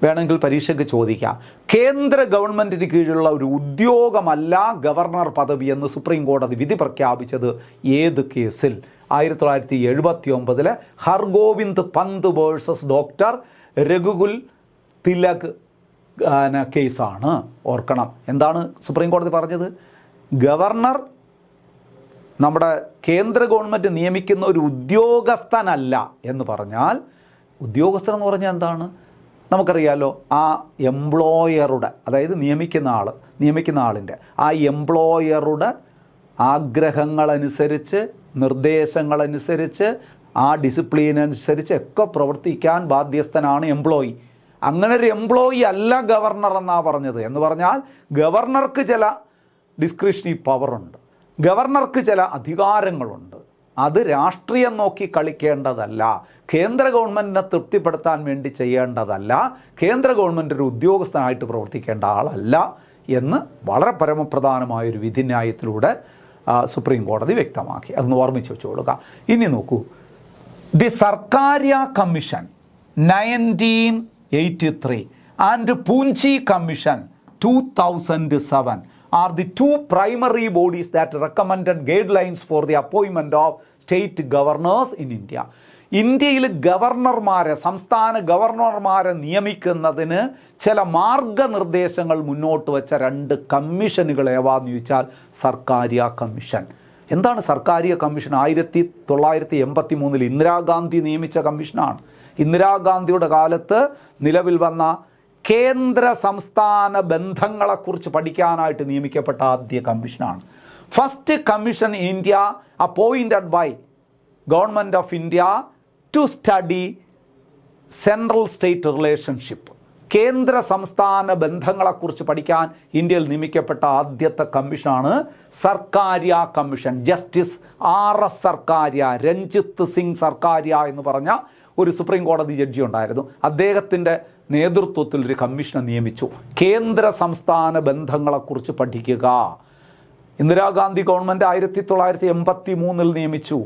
S1: വേണമെങ്കിൽ പരീക്ഷയ്ക്ക് ചോദിക്കാം. കേന്ദ്ര ഗവൺമെൻറ്റിന് കീഴിലുള്ള ഒരു ഉദ്യോഗമല്ല ഗവർണർ പദവി എന്ന് സുപ്രീം കോടതി വിധി പ്രഖ്യാപിച്ചത് ഏത് കേസിൽ? 1979 ഹർഗോവിന്ദ് പന്ത് വേഴ്സസ് ഡോക്ടർ രഘുകുൽ തിലക് കേസാണ്. ഓർക്കണം, എന്താണ് സുപ്രീം കോടതി പറഞ്ഞത്? ഗവർണർ നമ്മുടെ കേന്ദ്ര ഗവൺമെൻറ് നിയമിക്കുന്ന ഒരു ഉദ്യോഗസ്ഥനല്ല എന്ന് പറഞ്ഞാൽ, ഉദ്യോഗസ്ഥൻ എന്ന് പറഞ്ഞാൽ എന്താണ്? നമുക്കറിയാലോ, ആ എംപ്ലോയറുടെ, അതായത് നിയമിക്കുന്ന ആളിൻ്റെ ആ എംപ്ലോയറുടെ ആഗ്രഹങ്ങളനുസരിച്ച്, നിർദ്ദേശങ്ങളനുസരിച്ച്, ആ ഡിസിപ്ലിൻ അനുസരിച്ച് ഒക്കെ പ്രവർത്തിക്കാൻ ബാധ്യസ്ഥനാണ് എംപ്ലോയി. അങ്ങനെ ഒരു എംപ്ലോയി അല്ല ഗവർണർ എന്നാണ് പറഞ്ഞത്. എന്ന് പറഞ്ഞാൽ ഗവർണർക്ക് ചില ഡിസ്ക്രിഷണറി പവറുണ്ട്, ഗവർണർക്ക് ചില അധികാരങ്ങളുണ്ട്. അത് രാഷ്ട്രീയം നോക്കി കളിക്കേണ്ടതല്ല, കേന്ദ്ര ഗവൺമെൻറ്റിനെ തൃപ്തിപ്പെടുത്താൻ വേണ്ടി ചെയ്യേണ്ടതല്ല, കേന്ദ്ര ഗവൺമെൻറ് ഒരു ഉദ്യോഗസ്ഥനായിട്ട് പ്രവർത്തിക്കേണ്ട ആളല്ല എന്ന് വളരെ പരമപ്രധാനമായൊരു വിധിന്യായത്തിലൂടെ സുപ്രീം കോടതി വ്യക്തമാക്കി. അതൊന്ന് ഓർമ്മിച്ച് വെച്ചുകൊള്ളുക. ഇനി നോക്കൂ, the Sarkaria commission 1983 and Punchhi commission 2007 are the two primary bodies that recommended guidelines for the appointment of state governors in India. ഇന്ത്യയിൽ ഗവർണർമാരെ, സംസ്ഥാന ഗവർണർമാരെ നിയമിക്കുന്നതിന് ചില മാർഗനിർദ്ദേശങ്ങൾ മുന്നോട്ട് വെച്ച രണ്ട് കമ്മീഷനുകൾ ഏവാന്ന് ചോദിച്ചാൽ സർക്കാരിയ കമ്മീഷൻ. എന്താണ് സർക്കാരിയ കമ്മീഷൻ? 1983 ഇന്ദിരാഗാന്ധി നിയമിച്ച കമ്മീഷനാണ്. ഇന്ദിരാഗാന്ധിയുടെ കാലത്ത് നിലവിൽ വന്ന കേന്ദ്ര സംസ്ഥാന ബന്ധങ്ങളെക്കുറിച്ച് പഠിക്കാനായിട്ട് നിയമിക്കപ്പെട്ട ആദ്യ കമ്മീഷനാണ്. First commission in India appointed by government of India to study central state relationship. കേന്ദ്ര സംസ്ഥാന ബന്ധങ്ങളെക്കുറിച്ച് പഠിക്കാൻ ഇന്ത്യയിൽ നിയമിക്കപ്പെട്ട ആദ്യത്തെ കമ്മീഷനാണ് Sarkaria commission. Justice RS Sarkaria, Ranjit Singh Sarkaria എന്ന് പറഞ്ഞ ഒരു സുപ്രീം കോടതി ജഡ്ജി ഉണ്ടായിരുന്നു. അദ്ദേഹത്തിൻ്റെ നേതൃത്വത്തിൽ ഒരു കമ്മീഷനെ നിയമിച്ചു. കേന്ദ്ര സംസ്ഥാന ബന്ധങ്ങളെക്കുറിച്ച് പഠിക്കുക. ഇന്ദിരാഗാന്ധി ഗവൺമെൻറ് 1983 നിയമിച്ചു.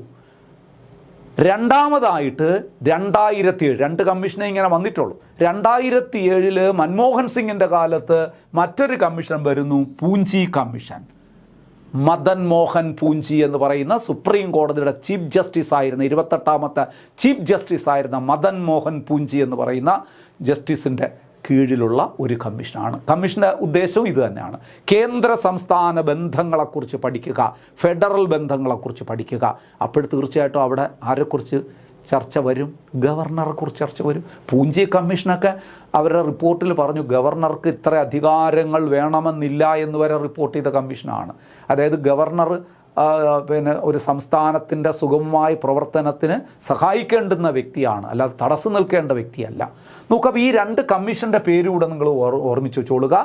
S1: രണ്ടാമതായിട്ട് 2007, രണ്ട് കമ്മീഷനെ ഇങ്ങനെ വന്നിട്ടുള്ളൂ. 2007 മൻമോഹൻ സിംഗിൻ്റെ കാലത്ത് മറ്റൊരു കമ്മീഷൻ വരുന്നു, പൂഞ്ചി കമ്മീഷൻ. മദൻ മോഹൻ പൂഞ്ചി എന്ന് പറയുന്ന സുപ്രീം കോടതിയുടെ ചീഫ് ജസ്റ്റിസ് ആയിരുന്ന, 28ാമത്തെ ചീഫ് ജസ്റ്റിസ് ആയിരുന്ന മദൻ മോഹൻ പൂഞ്ചി എന്ന് പറയുന്ന ജസ്റ്റിസിൻ്റെ കീഴിലുള്ള ഒരു കമ്മീഷനാണ്. കമ്മീഷൻ്റെ ഉദ്ദേശവും ഇത് തന്നെയാണ്. കേന്ദ്ര സംസ്ഥാന ബന്ധങ്ങളെക്കുറിച്ച് പഠിക്കുക, ഫെഡറൽ ബന്ധങ്ങളെക്കുറിച്ച് പഠിക്കുക. അപ്പോൾ തീർച്ചയായിട്ടും അവിടെ ആരെക്കുറിച്ച് ചർച്ച വരും? ഗവർണറെക്കുറിച്ച് ചർച്ച വരും. പൂഞ്ചി കമ്മീഷനൊക്കെ അവരുടെ റിപ്പോർട്ടിൽ പറഞ്ഞു ഗവർണർക്ക് ഇത്ര അധികാരങ്ങൾ വേണമെന്നില്ല എന്ന് വരെ റിപ്പോർട്ട് ചെയ്ത കമ്മീഷനാണ്. അതായത് ഗവർണർ ഒരു സംസ്ഥാനത്തിൻ്റെ സുഗമമായ പ്രവർത്തനത്തിന് സഹായിക്കേണ്ടുന്ന വ്യക്തിയാണ്, അല്ലാതെ തടസ്സം നിൽക്കേണ്ട വ്യക്തിയല്ല. നോക്കാം, ഈ രണ്ട് കമ്മീഷൻ്റെ പേരുകൂടെ നിങ്ങൾ ഓർമ്മിച്ച് വെച്ചോളുക.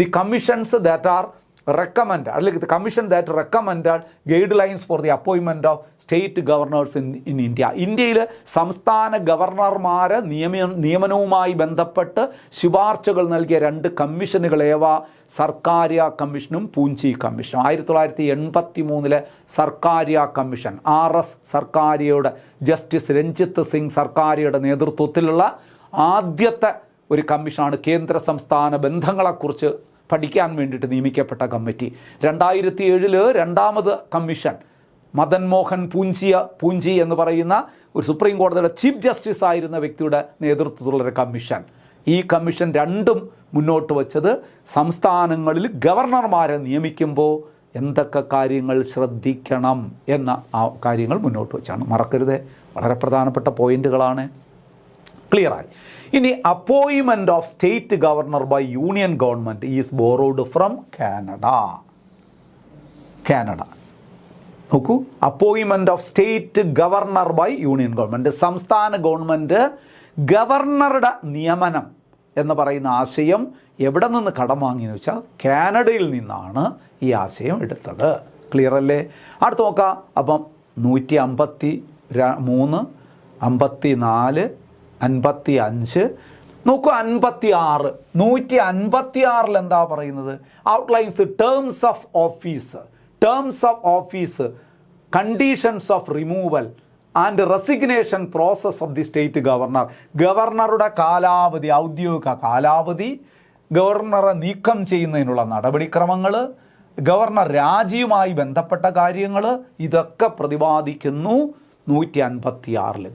S1: The commissions that are recommended, അല്ലെങ്കിൽ the commission that recommended guidelines for the appointment of state governors in India. ഇന്ത്യയിൽ സംസ്ഥാന ഗവർണർമാരെ നിയമനവുമായി ബന്ധപ്പെട്ട് ശുപാർശകൾ നൽകിയ രണ്ട് കമ്മീഷനുകളേവ സർക്കാരിയ കമ്മീഷനും പൂഞ്ചി കമ്മീഷനും. 1983 സർക്കാരിയ കമ്മീഷൻ RS സർക്കാരിയുടെ, ജസ്റ്റിസ് രഞ്ജിത്ത് സിംഗ് സർക്കാരിയുടെ നേതൃത്വത്തിലുള്ള ആദ്യത്തെ ഒരു കമ്മീഷനാണ്. കേന്ദ്ര സംസ്ഥാന ബന്ധങ്ങളെക്കുറിച്ച് പഠിക്കാൻ വേണ്ടിയിട്ട് നിയമിക്കപ്പെട്ട കമ്മിറ്റി. 2007 രണ്ടാമത് കമ്മീഷൻ മദൻ മോഹൻ പൂഞ്ചി എന്ന് പറയുന്ന ഒരു സുപ്രീം കോടതിയുടെ ചീഫ് ജസ്റ്റിസ് ആയിരുന്ന വ്യക്തിയുടെ നേതൃത്വത്തിലുള്ളൊരു കമ്മീഷൻ. ഈ കമ്മീഷൻ രണ്ടും മുന്നോട്ട് വച്ചത് സംസ്ഥാനങ്ങളിൽ ഗവർണർമാരെ നിയമിക്കുമ്പോൾ എന്തൊക്കെ കാര്യങ്ങൾ ശ്രദ്ധിക്കണം എന്ന ആ കാര്യങ്ങൾ മുന്നോട്ട് വെച്ചാണ്. മറക്കരുത്, വളരെ പ്രധാനപ്പെട്ട പോയിന്റുകളാണ്. ക്ലിയറായി. ഇനി appointment of state governor by union government is borrowed from Canada. നോക്കൂ, appointment of state governor by union government. സംസ്ഥാന ഗവൺമെൻറ് ഗവർണറുടെ നിയമനം എന്ന് പറയുന്ന ആശയം എവിടെ നിന്ന് കടം വാങ്ങിയെന്ന് വെച്ചാൽ കാനഡയിൽ നിന്നാണ് ഈ ആശയം എടുത്തത്. ക്ലിയർ അല്ലേ? അടുത്ത് നോക്കാം. അപ്പം 153, 54, 55, നോക്കൂ 56. 156 എന്താ പറയുന്നത്? Outlines terms of office, conditions of removal and resignation process of the state governor. ഗവർണറുടെ കാലാവധി, ഔദ്യോഗിക കാലാവധി, ഗവർണറെ നീക്കം ചെയ്യുന്നതിനുള്ള നടപടിക്രമങ്ങൾ, ഗവർണർ രാജിയുമായി ബന്ധപ്പെട്ട കാര്യങ്ങൾ, ഇതൊക്കെ പ്രതിപാദിക്കുന്നു 156.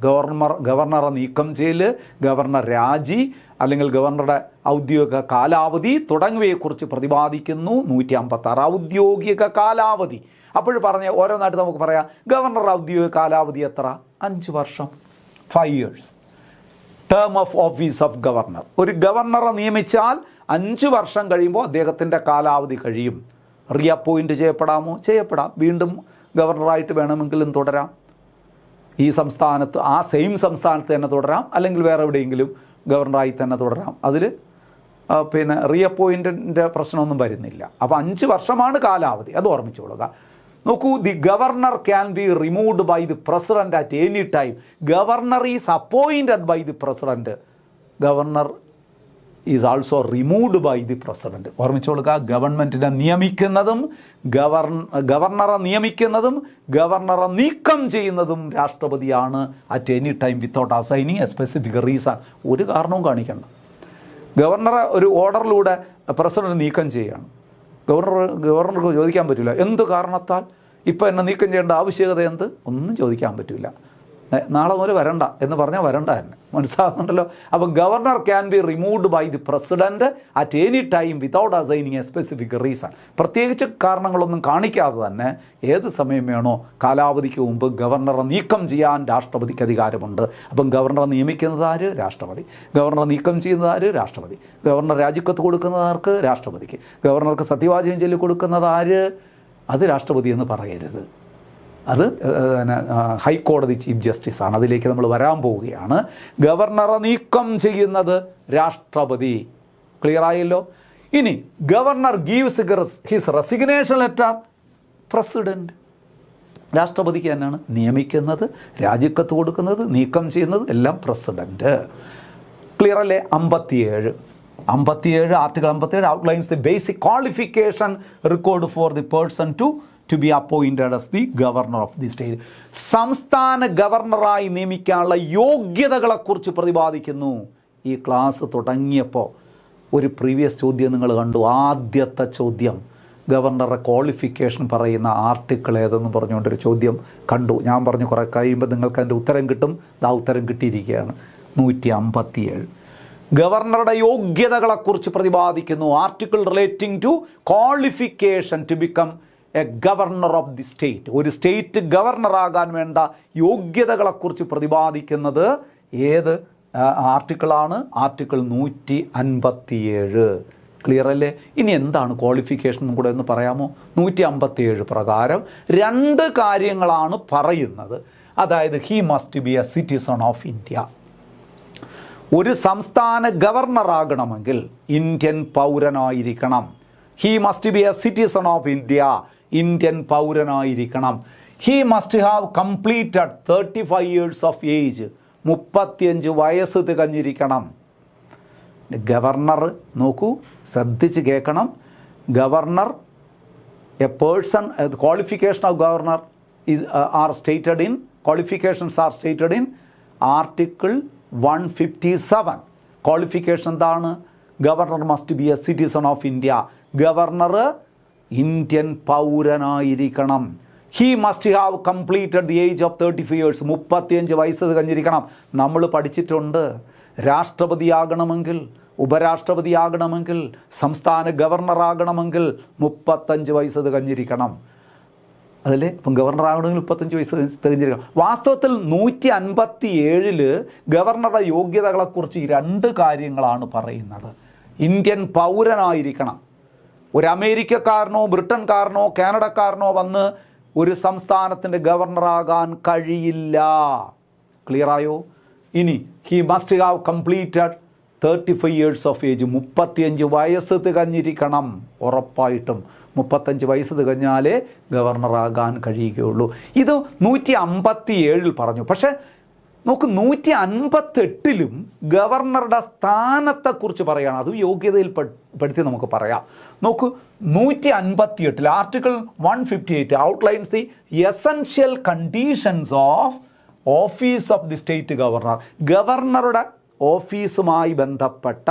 S1: ഗവർണറെ നീക്കം ചെയ്യൽ, ഗവർണർ രാജി അല്ലെങ്കിൽ ഗവർണറുടെ ഔദ്യോഗിക കാലാവധി തുടങ്ങിയവയെക്കുറിച്ച് പ്രതിപാദിക്കുന്നു 156. ഔദ്യോഗിക കാലാവധി അപ്പോൾ പറഞ്ഞ ഓരോന്നായിട്ട് നമുക്ക് പറയാം. ഗവർണറുടെ ഔദ്യോഗിക കാലാവധി എത്ര? 5 വർഷം, 5 years. Term of office of governor. ഒരു ഗവർണറെ നിയമിച്ചാൽ 5 വർഷം കഴിയുമ്പോൾ അദ്ദേഹത്തിൻ്റെ കാലാവധി കഴിയും. റീഅപ്പോയിൻറ്റ് ചെയ്യപ്പെടാമോ? ചെയ്യപ്പെടാം. വീണ്ടും ഗവർണറായിട്ട് വേണമെങ്കിലും തുടരാം. ഈ സംസ്ഥാനത്ത്, ആ സെയിം സംസ്ഥാനത്ത് തന്നെ തുടരാം, അല്ലെങ്കിൽ വേറെ എവിടെയെങ്കിലും ഗവർണറായി തന്നെ തുടരാം. അതിൽ പിന്നെ റീഅപ്പോയിൻറ്റിൻ്റെ പ്രശ്നമൊന്നും വരുന്നില്ല. അപ്പോൾ 5 വർഷമാണ് കാലാവധി, അത് ഓർമ്മിച്ചോളുക. നോക്കൂ, the governor can be removed by the president at any time. Governor is appointed by the president. Governor is also removed by the president. ഓർമ്മിച്ചോളുക, ഗവൺമെൻറ്റിനെ നിയമിക്കുന്നതും ഗവർണറെ നിയമിക്കുന്നതും ഗവർണറെ നീക്കം ചെയ്യുന്നതും രാഷ്ട്രപതിയാണ് at any time without assigning a specific reason. ഒരു കാരണവും കാണിക്കണ്ട. ഗവർണറെ ഒരു ഓർഡറിലൂടെ പ്രസിഡന്റ് നീക്കം ചെയ്യുകയാണ്. ഗവർണർക്ക് ചോദിക്കാൻ പറ്റില്ല എന്ത് കാരണത്താൽ ഇപ്പോൾ എന്നെ നീക്കം ചെയ്യേണ്ട ആവശ്യകത എന്ത്, ഒന്നും ചോദിക്കാൻ പറ്റില്ല. നാളെ മുതൽ വരണ്ട എന്ന് പറഞ്ഞാൽ വരണ്ട തന്നെ. മനസ്സിലാകുന്നുണ്ടല്ലോ? അപ്പോൾ governor can be removed by the president at any time without assigning a specific reason. പ്രത്യേകിച്ച് കാരണങ്ങളൊന്നും കാണിക്കാതെ തന്നെ ഏത് സമയം വേണോ കാലാവധിക്ക് മുമ്പ് ഗവർണറെ നീക്കം ചെയ്യാൻ രാഷ്ട്രപതിക്ക് അധികാരമുണ്ട്. അപ്പം ഗവർണറെ നിയമിക്കുന്നത് ആര്? രാഷ്ട്രപതി. ഗവർണറെ നീക്കം ചെയ്യുന്നത് ആര്? രാഷ്ട്രപതി. ഗവർണർ രാജിക്കത്ത് കൊടുക്കുന്നത് ആർക്ക്? രാഷ്ട്രപതിക്ക്. ഗവർണർക്ക് സത്യവാചകം ചൊല്ലി കൊടുക്കുന്നത് ആര്? അത് രാഷ്ട്രപതി എന്ന് പറയരുത്. അത് ഹൈക്കോടതി ചീഫ് ജസ്റ്റിസാണ്. അതിലേക്ക് നമ്മൾ വരാൻ പോവുകയാണ്. ഗവർണറെ നീക്കം ചെയ്യുന്നത് രാഷ്ട്രപതി. ക്ലിയർ ആയല്ലോ? ഇനി governor gives his resignation letter president. രാഷ്ട്രപതിക്ക് തന്നെയാണ് നിയമിക്കുന്നത്, രാജിക്കത്ത് കൊടുക്കുന്നത്, നീക്കം ചെയ്യുന്നത് എല്ലാം പ്രസിഡന്റ്. ക്ലിയർ അല്ലേ? 57 article 57 outlines the basic qualification required for the person to be appointed as the governor of the state. സംസ്ഥാന ഗവർണറായി നിയമിക്കാനുള്ള യോഗ്യതകളെക്കുറിച്ച് പ്രതിപാദിക്കുന്നു. ഈ ക്ലാസ് തുടങ്ങിയപ്പോൾ ഒരു പ്രീവിയസ് ചോദ്യം നിങ്ങൾ കണ്ടു. ആദ്യത്തെ ചോദ്യം ഗവർണറുടെ ക്വാളിഫിക്കേഷൻ പറയുന്ന ആർട്ടിക്കിൾ ഏതെന്ന് പറഞ്ഞുകൊണ്ടൊരു ചോദ്യം കണ്ടു. ഞാൻ പറഞ്ഞു കുറേ കഴിയുമ്പോൾ നിങ്ങൾക്ക് അതിൻ്റെ ഉത്തരം കിട്ടും. ആ ഉത്തരം കിട്ടിയിരിക്കുകയാണ്. 157 ഗവർണറുടെ യോഗ്യതകളെക്കുറിച്ച് പ്രതിപാദിക്കുന്നു. Article relating to qualification to become a governor of the state. ഒരു സ്റ്റേറ്റ് ഗവർണറാകാൻ വേണ്ട യോഗ്യതകളെക്കുറിച്ച് പ്രതിപാദിക്കുന്നത് ഏത് ആർട്ടിക്കിളാണ്? ആർട്ടിക്കിൾ 157. ക്ലിയർ അല്ലേ? ഇനി എന്താണ് ക്വാളിഫിക്കേഷൻ കൂടെ എന്ന് പറയാമോ? 157 പ്രകാരം 2 കാര്യങ്ങളാണ് പറയുന്നത്. അതായത് he must be a citizen of India. ഒരു സംസ്ഥാന ഗവർണറാകണമെങ്കിൽ ഇന്ത്യൻ പൗരനായിരിക്കണം. He must be a citizen of India. Indian പൗരനായിരിക്കണം. He must have completed 35 years of age. 35 വയസ്സ് തികഞ്ഞിരിക്കണം. ഗവർണർ നോക്കൂ, ശ്രദ്ധിച്ച് കേൾക്കണം. Governor a person, qualification of governor are stated in, qualifications are stated in article 157. Qualification എന്താണ്? Governor must be a citizen of India. Governor Indian പൗരനായിരിക്കണം. He must have completed the age of 35 years. 35 വയസ്സ് തികഞ്ഞിരിക്കണം. നമ്മൾ പഠിച്ചിട്ടുണ്ട്. രാഷ്ട്രപതിയാകണമെങ്കിൽ, ഉപരാഷ്ട്രപതിയാകണമെങ്കിൽ, സംസ്ഥാന ഗവർണറാകണമെങ്കിൽ 35 വയസ്സ് തികഞ്ഞിരിക്കണം. അതല്ലേ? അപ്പം ഗവർണറാകണമെങ്കിൽ 35 വയസ്സ് തികഞ്ഞിരിക്കണം. വാസ്തവത്തിൽ 157 ഗവർണറുടെ യോഗ്യതകളെക്കുറിച്ച് 2 കാര്യങ്ങളാണ് പറയുന്നത്. ഇന്ത്യൻ പൗരനായിരിക്കണം. ഒരു അമേരിക്കക്കാരനോ ബ്രിട്ടൻകാരനോ കാനഡക്കാരനോ വന്ന് ഒരു സംസ്ഥാനത്തിൻ്റെ ഗവർണറാകാൻ കഴിയില്ല. ക്ലിയറായോ? ഇനി he must have completed 35 years of age, 35 വയസ്സ് തികഞ്ഞിരിക്കണം. ഉറപ്പായിട്ടും 35 വയസ്സ് തികഞ്ഞാലേ ഗവർണറാകാൻ കഴിയുകയുള്ളൂ. ഇത് 157 പറഞ്ഞു. പക്ഷേ നോക്ക്, 158 ഗവർണറുടെ സ്ഥാനത്തെക്കുറിച്ച് പറയുകയാണ്. അത് യോഗ്യതയിൽ പെടുത്തി നമുക്ക് പറയാം. നോക്കൂ, 158 article 158 outlines the essential conditions of office of the state governor. ഗവർണറുടെ ഓഫീസുമായി ബന്ധപ്പെട്ട,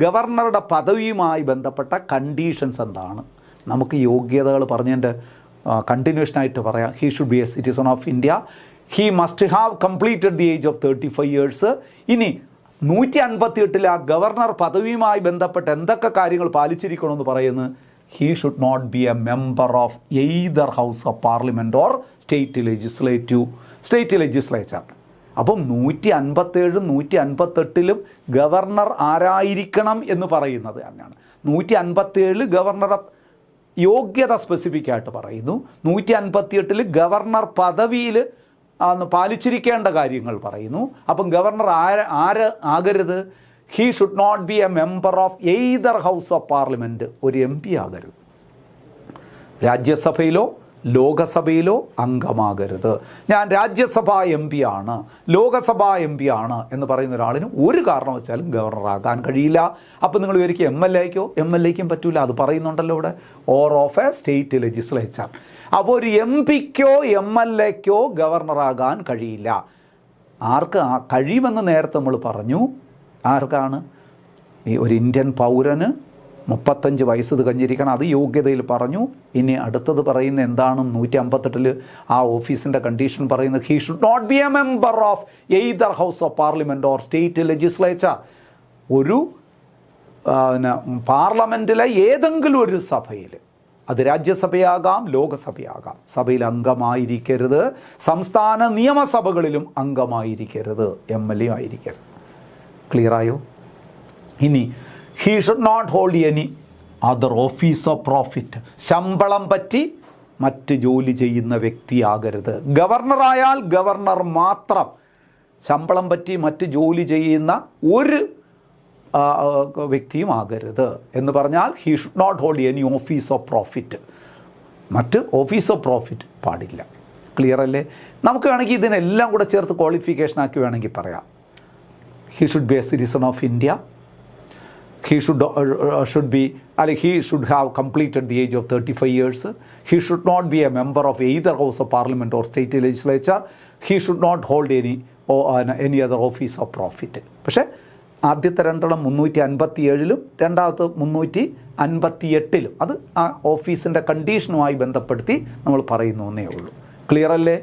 S1: ഗവർണറുടെ പദവിയുമായി ബന്ധപ്പെട്ട കണ്ടീഷൻസ് എന്താണ്. നമുക്ക് യോഗ്യതകൾ പറഞ്ഞതിൻ്റെ കണ്ടിന്യൂഷനായിട്ട് പറയാം. He should be a citizen of India. He must have completed the age of 35 years. ഇനി 158 ആ ഗവർണർ പദവിയുമായി ബന്ധപ്പെട്ട് എന്തൊക്കെ കാര്യങ്ങൾ പാലിച്ചിരിക്കണമെന്ന് പറയുന്നത്, he should not be a member of either house of parliament or state legislature. അപ്പം 157 158 ഗവർണർ ആരായിരിക്കണം എന്ന് പറയുന്നത് തന്നെയാണ്. 157 ഗവർണറുടെ യോഗ്യത സ്പെസിഫിക് ആയിട്ട് പറയുന്നു. 158 ഗവർണർ പദവിയിൽ പാലിച്ചിരിക്കേണ്ട കാര്യങ്ങൾ പറയുന്നു. അപ്പം ഗവർണർ ആകരുത്, he should not be a member of either house of parliament. ഒരു MP ആകരുത്, രാജ്യസഭയിലോ ലോകസഭയിലോ അംഗമാകരുത്. ഞാൻ രാജ്യസഭാ MP ആണ്, ലോകസഭാ MP ആണ് എന്ന് പറയുന്ന ഒരാളിന് ഒരു കാരണവശാലും ഗവർണറാകാൻ കഴിയില്ല. അപ്പോൾ നിങ്ങൾ വിചാരിക്കും MLAയ്ക്കും പറ്റൂല. അത് പറയുന്നുണ്ടല്ലോ ഇവിടെ, or of a state legislature. അപ്പോൾ ഒരു MPക്കോ MLAയ്ക്കോ ഗവർണറാകാൻ കഴിയില്ല. ആർക്ക് കഴിയുമെന്ന് നേരത്തെ നമ്മൾ പറഞ്ഞു. ആർക്കാണ്? ഈ ഒരു ഇന്ത്യൻ പൗരന് 35 വയസ്സ് തികഞ്ഞിരിക്കണം. അത് യോഗ്യതയിൽ പറഞ്ഞു. ഇനി അടുത്തത് പറയുന്ന എന്താണ്? 158 ആ ഓഫീസിൻ്റെ കണ്ടീഷൻ പറയുന്നത്, he should not be a member of either house of parliament or state legislature. ഒരു പാർലമെൻറ്റിലെ ഏതെങ്കിലും ഒരു സഭയിൽ, അത് രാജ്യസഭയാകാം ലോകസഭയാകാം, സഭയിൽ അംഗമായിരിക്കരുത്. സംസ്ഥാന നിയമസഭകളിലും അംഗമായിരിക്കരുത്. MLA ആയിരിക്കരുത്. ക്ലിയറായോ? ഇനി he should not hold any other office of profit. ശമ്പളം പറ്റി മറ്റ് ജോലി ചെയ്യുന്ന വ്യക്തിയാകരുത്. ഗവർണറായാൽ ഗവർണർ മാത്രം. ശമ്പളം പറ്റി മറ്റ് ജോലി ചെയ്യുന്ന ഒരു വ്യക്തിയും ആകരുത് എന്ന് പറഞ്ഞാൽ he should not hold any office of profit. മറ്റ് ഓഫീസ് ഓഫ് പ്രോഫിറ്റ് പാടില്ല. ക്ലിയർ അല്ലേ? നമുക്ക് വേണമെങ്കിൽ ഇതിനെല്ലാം കൂടെ ചേർത്ത് ക്വാളിഫിക്കേഷൻ ആക്കി വേണമെങ്കിൽ പറയാം. He should be a citizen of India. He should have completed the age of 35 years. He should not be a member of either House of Parliament or state legislature. He should not hold any other office of profit. പക്ഷേ ആദ്യത്തെ രണ്ടെണ്ണം 357 രണ്ടാമത്തെ 358 അത് ആ ഓഫീസിൻ്റെ കണ്ടീഷനുമായി ബന്ധപ്പെടുത്തി നമ്മൾ പറയുന്നേ ഉള്ളൂ. ക്ലിയർ അല്ലേ?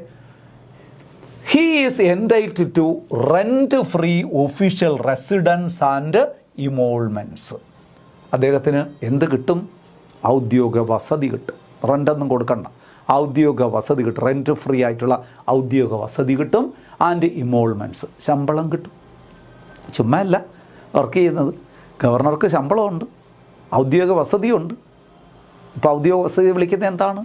S1: He is entitled to rent-free official residence and ഇമോൾമെൻറ്റ്സ്. അദ്ദേഹത്തിന് എന്ത് കിട്ടും? ഔദ്യോഗിക വസതി കിട്ടും. റെൻ്റൊന്നും കൊടുക്കണ്ട, ഔദ്യോഗിക വസതി കിട്ടും. റെൻറ്റ് ഫ്രീ ആയിട്ടുള്ള ഔദ്യോഗിക വസതി കിട്ടും. ആൻഡ് ഇമോൾമെൻറ്റ്സ്, ശമ്പളം കിട്ടും. ചുമ്മാ അല്ല വർക്ക് ചെയ്യുന്നത്. ഗവർണർക്ക് ശമ്പളമുണ്ട്, ഔദ്യോഗിക വസതിയുണ്ട്. ഇപ്പോൾ ഔദ്യോഗിക വസതി വിളിക്കുന്നത് എന്താണ്?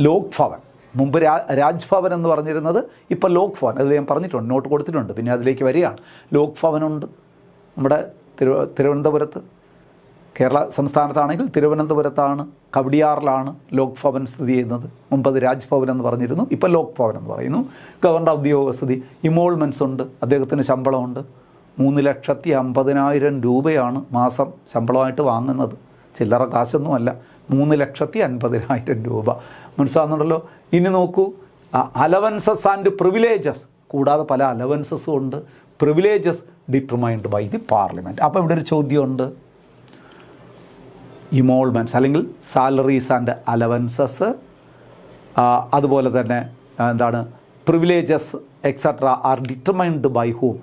S1: ലോക് ഭവൻ. മുമ്പ് രാജ്ഭവൻ എന്ന് പറഞ്ഞിരുന്നത് ഇപ്പോൾ ലോക് ഭവൻ. അത് ഞാൻ പറഞ്ഞിട്ടുണ്ട്, നോട്ട് കൊടുത്തിട്ടുണ്ട്. പിന്നെ അതിലേക്ക് വരികയാണ്. ലോക് ഭവനുണ്ട് നമ്മുടെ തിരുവനന്തപുരത്ത്. കേരള സംസ്ഥാനത്താണെങ്കിൽ തിരുവനന്തപുരത്താണ്, കവടിയാറിലാണ് ലോക് ഭവൻ സ്ഥിതി ചെയ്യുന്നത്. മുമ്പ് അത് രാജ്ഭവൻ എന്ന് പറഞ്ഞിരുന്നു, ഇപ്പോൾ ലോക് ഭവൻ എന്ന് പറയുന്നു. ഗവർണർ ഔദ്യോഗിക വസതി. ഇമോൾമെൻറ്റ്സ് ഉണ്ട്. അദ്ദേഹത്തിന് ശമ്പളമുണ്ട്. 3,50,000 രൂപയാണ് മാസം ശമ്പളമായിട്ട് വാങ്ങുന്നത്. ചില്ലറ കാശൊന്നുമല്ല. 3,50,000 രൂപ. മനസ്സിലാകുന്നുണ്ടല്ലോ? ഇനി നോക്കൂ, അലവൻസസ് ആൻഡ് പ്രിവിലേജസ് കൂടാതെ പല അലവൻസസും ഉണ്ട്. Privileges determined by the parliament. അപ്പോൾ ഇവിടെ ഒരു ചോദ്യമുണ്ട്. ഇമോൾമെൻറ്റ്സ് അല്ലെങ്കിൽ സാലറീസ് ആൻഡ് അലവൻസസ്, അതുപോലെ തന്നെ എന്താണ് privileges etcetera are determined by whom?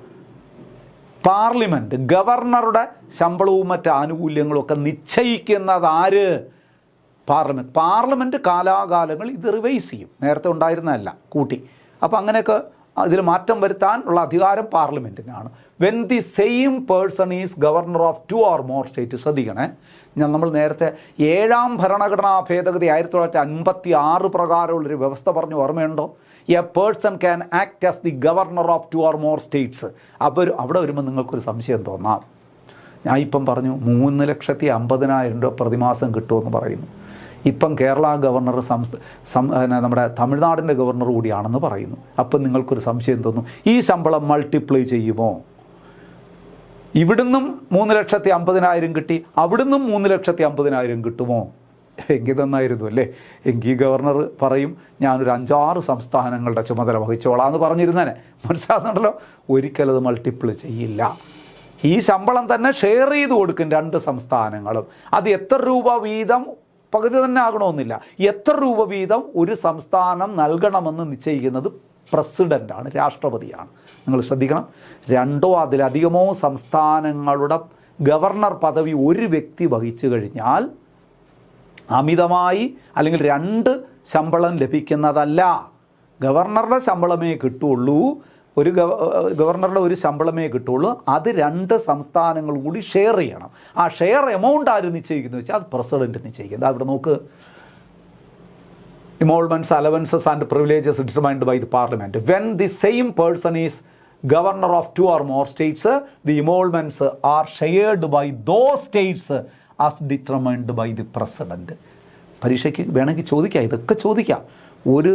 S1: Parliament. ഗവർണറുടെ ശമ്പളവും മറ്റ് ആനുകൂല്യങ്ങളും ഒക്കെ നിശ്ചയിക്കുന്നത് ആര്? പാർലമെൻറ്റ്. പാർലമെൻറ്റ് കാലാകാലങ്ങൾ ഇത് റിവൈസ് ചെയ്യും. നേരത്തെ ഉണ്ടായിരുന്നതല്ല, കൂട്ടി. അപ്പോൾ അങ്ങനെയൊക്കെ ഇതിൽ മാറ്റം വരുത്താൻ ഉള്ള അധികാരം പാർലമെൻറ്റിനാണ്. When the same person is governor of 2 or more state. ശ്രദ്ധിക്കണേ, നമ്മൾ നേരത്തെ 7ാം ഭരണഘടനാ ഭേദഗതി 1956 പ്രകാരമുള്ളൊരു വ്യവസ്ഥ പറഞ്ഞു, ഓർമ്മയുണ്ടോ? A person can act as the governor of 2 or more States. അപ്പോൾ അവിടെ വരുമ്പോൾ നിങ്ങൾക്കൊരു സംശയം തോന്നാം. ഞാൻ ഇപ്പം പറഞ്ഞു 3,50,000 രൂപ പ്രതിമാസം കിട്ടുമെന്ന് പറയുന്നു. ഇപ്പം കേരള ഗവർണർ നമ്മുടെ തമിഴ്നാടിൻ്റെ ഗവർണർ കൂടിയാണെന്ന് പറയുന്നു. അപ്പം നിങ്ങൾക്കൊരു സംശയം തോന്നും, ഈ ശമ്പളം മൾട്ടിപ്ലൈ ചെയ്യുമോ? ഇവിടുന്നും 3,50,000 കിട്ടി, അവിടുന്നും 3,50,000 കിട്ടുമോ? എങ്കിൽ തന്നായിരുന്നു അല്ലേ. എങ്കിൽ ഗവർണർ പറയും ഞാനൊരു 5-6 സംസ്ഥാനങ്ങളുടെ ചുമതല വഹിച്ചോളാം എന്ന് പറഞ്ഞിരുന്നേനെ. മനസ്സിലാകുന്നുണ്ടല്ലോ. ഒരിക്കലത് മൾട്ടിപ്ലൈ ചെയ്യില്ല. ഈ ശമ്പളം തന്നെ ഷെയർ ചെയ്ത് കൊടുക്കും 2 സംസ്ഥാനങ്ങളും. അത് എത്ര രൂപ വീതം, പകുതി തന്നെ ആകണമെന്നില്ല, എത്ര രൂപ വീതം ഒരു സംസ്ഥാനം നൽകണമെന്ന് നിശ്ചയിക്കുന്നത് പ്രസിഡൻ്റാണ്, രാഷ്ട്രപതിയാണ്. നിങ്ങൾ ശ്രദ്ധിക്കണം. 2 അതിലധികമോ സംസ്ഥാനങ്ങളുടെ ഗവർണർ പദവി ഒരു വ്യക്തി വഹിച്ചു കഴിഞ്ഞാൽ അമിതമായി അല്ലെങ്കിൽ 2 ശമ്പളം ലഭിക്കുന്നതല്ല. ഗവർണറുടെ ശമ്പളമേ കിട്ടുള്ളൂ. ഗവർണറുടെ ഒരു ശമ്പളമേ കിട്ടുള്ളൂ. അത് 2 സംസ്ഥാനങ്ങൾ കൂടി ഷെയർ ചെയ്യണം. ആ ഷെയർ എമൗണ്ട് ആര് നിശ്ചയിക്കുന്നു വെച്ചാൽ അത് പ്രസിഡന്റ് നിശ്ചയിക്കുന്നത്. അവിടെ നോക്ക്, emoluments, allowances and privileges determined by the parliament. When the same person is governor of 2 or more states, the emoluments are shared by those states as determined by the president. പരീക്ഷയ്ക്ക് വേണമെങ്കിൽ ചോദിക്കാം, ഇതൊക്കെ ചോദിക്കാം. ഒരു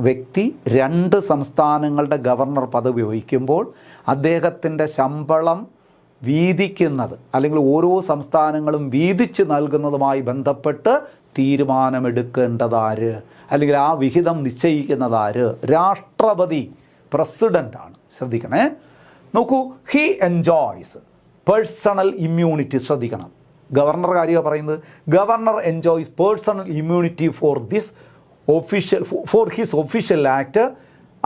S1: വ്യക്തി 2 സംസ്ഥാനങ്ങളുടെ ഗവർണർ പദവി വഹിക്കുമ്പോൾ അദ്ദേഹത്തിൻ്റെ ശമ്പളം വീതിക്കുന്നത് അല്ലെങ്കിൽ ഓരോ സംസ്ഥാനങ്ങളും വീതിച്ച് നൽകുന്നതുമായി ബന്ധപ്പെട്ട് തീരുമാനമെടുക്കേണ്ടതാര് അല്ലെങ്കിൽ ആ വിഹിതം നിശ്ചയിക്കുന്നതാര്? രാഷ്ട്രപതി, പ്രസിഡൻ്റാണ്. ശ്രദ്ധിക്കണേ. നോക്കൂ, ഹി എൻജോയ്സ് പേഴ്സണൽ ഇമ്മ്യൂണിറ്റി. ശ്രദ്ധിക്കണം, ഗവർണർ കാര്യമാണ് പറയുന്നത്. Governor enjoys personal immunity for his official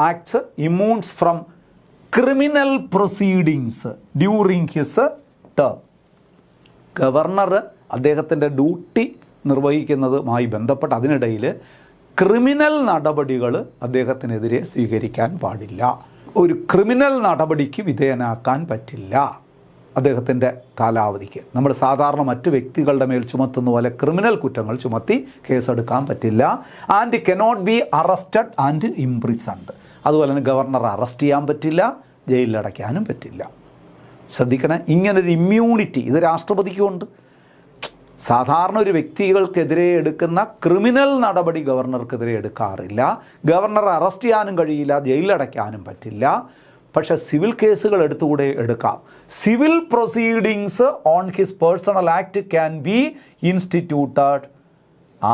S1: acts immunes from criminal proceedings during his term. Governor അദ്ദേഹത്തിൻ്റെ ഡ്യൂട്ടി നിർവഹിക്കുന്നതുമായി ബന്ധപ്പെട്ട് അതിനിടയിൽ ക്രിമിനൽ നടപടികൾ അദ്ദേഹത്തിനെതിരെ സ്വീകരിക്കാൻ പാടില്ല. ഒരു ക്രിമിനൽ നടപടിക്ക് വിധേയനാക്കാൻ പറ്റില്ല അദ്ദേഹത്തിൻ്റെ കാലാവധിക്ക്. നമ്മൾ സാധാരണ മറ്റ് വ്യക്തികളുടെ മേൽ ചുമത്തുന്ന പോലെ ക്രിമിനൽ കുറ്റങ്ങൾ ചുമത്തി കേസെടുക്കാൻ പറ്റില്ല. And cannot be arrested and imprisoned. അതുപോലെ തന്നെ ഗവർണറെ അറസ്റ്റ് ചെയ്യാൻ പറ്റില്ല, ജയിലിലടയ്ക്കാനും പറ്റില്ല. ശ്രദ്ധിക്കണേ, ഇങ്ങനൊരു ഇമ്മ്യൂണിറ്റി ഇത് രാഷ്ട്രപതിക്കുമുണ്ട്. സാധാരണ ഒരു വ്യക്തികൾക്കെതിരെ എടുക്കുന്ന ക്രിമിനൽ നടപടി ഗവർണർക്കെതിരെ എടുക്കാറില്ല. ഗവർണറെ അറസ്റ്റ് ചെയ്യാനും കഴിയില്ല, ജയിലിലടയ്ക്കാനും പറ്റില്ല. പക്ഷേ സിവിൽ കേസുകൾ എടുത്തുകൂടെ എടുക്കാം. Civil proceedings on his personal act can be instituted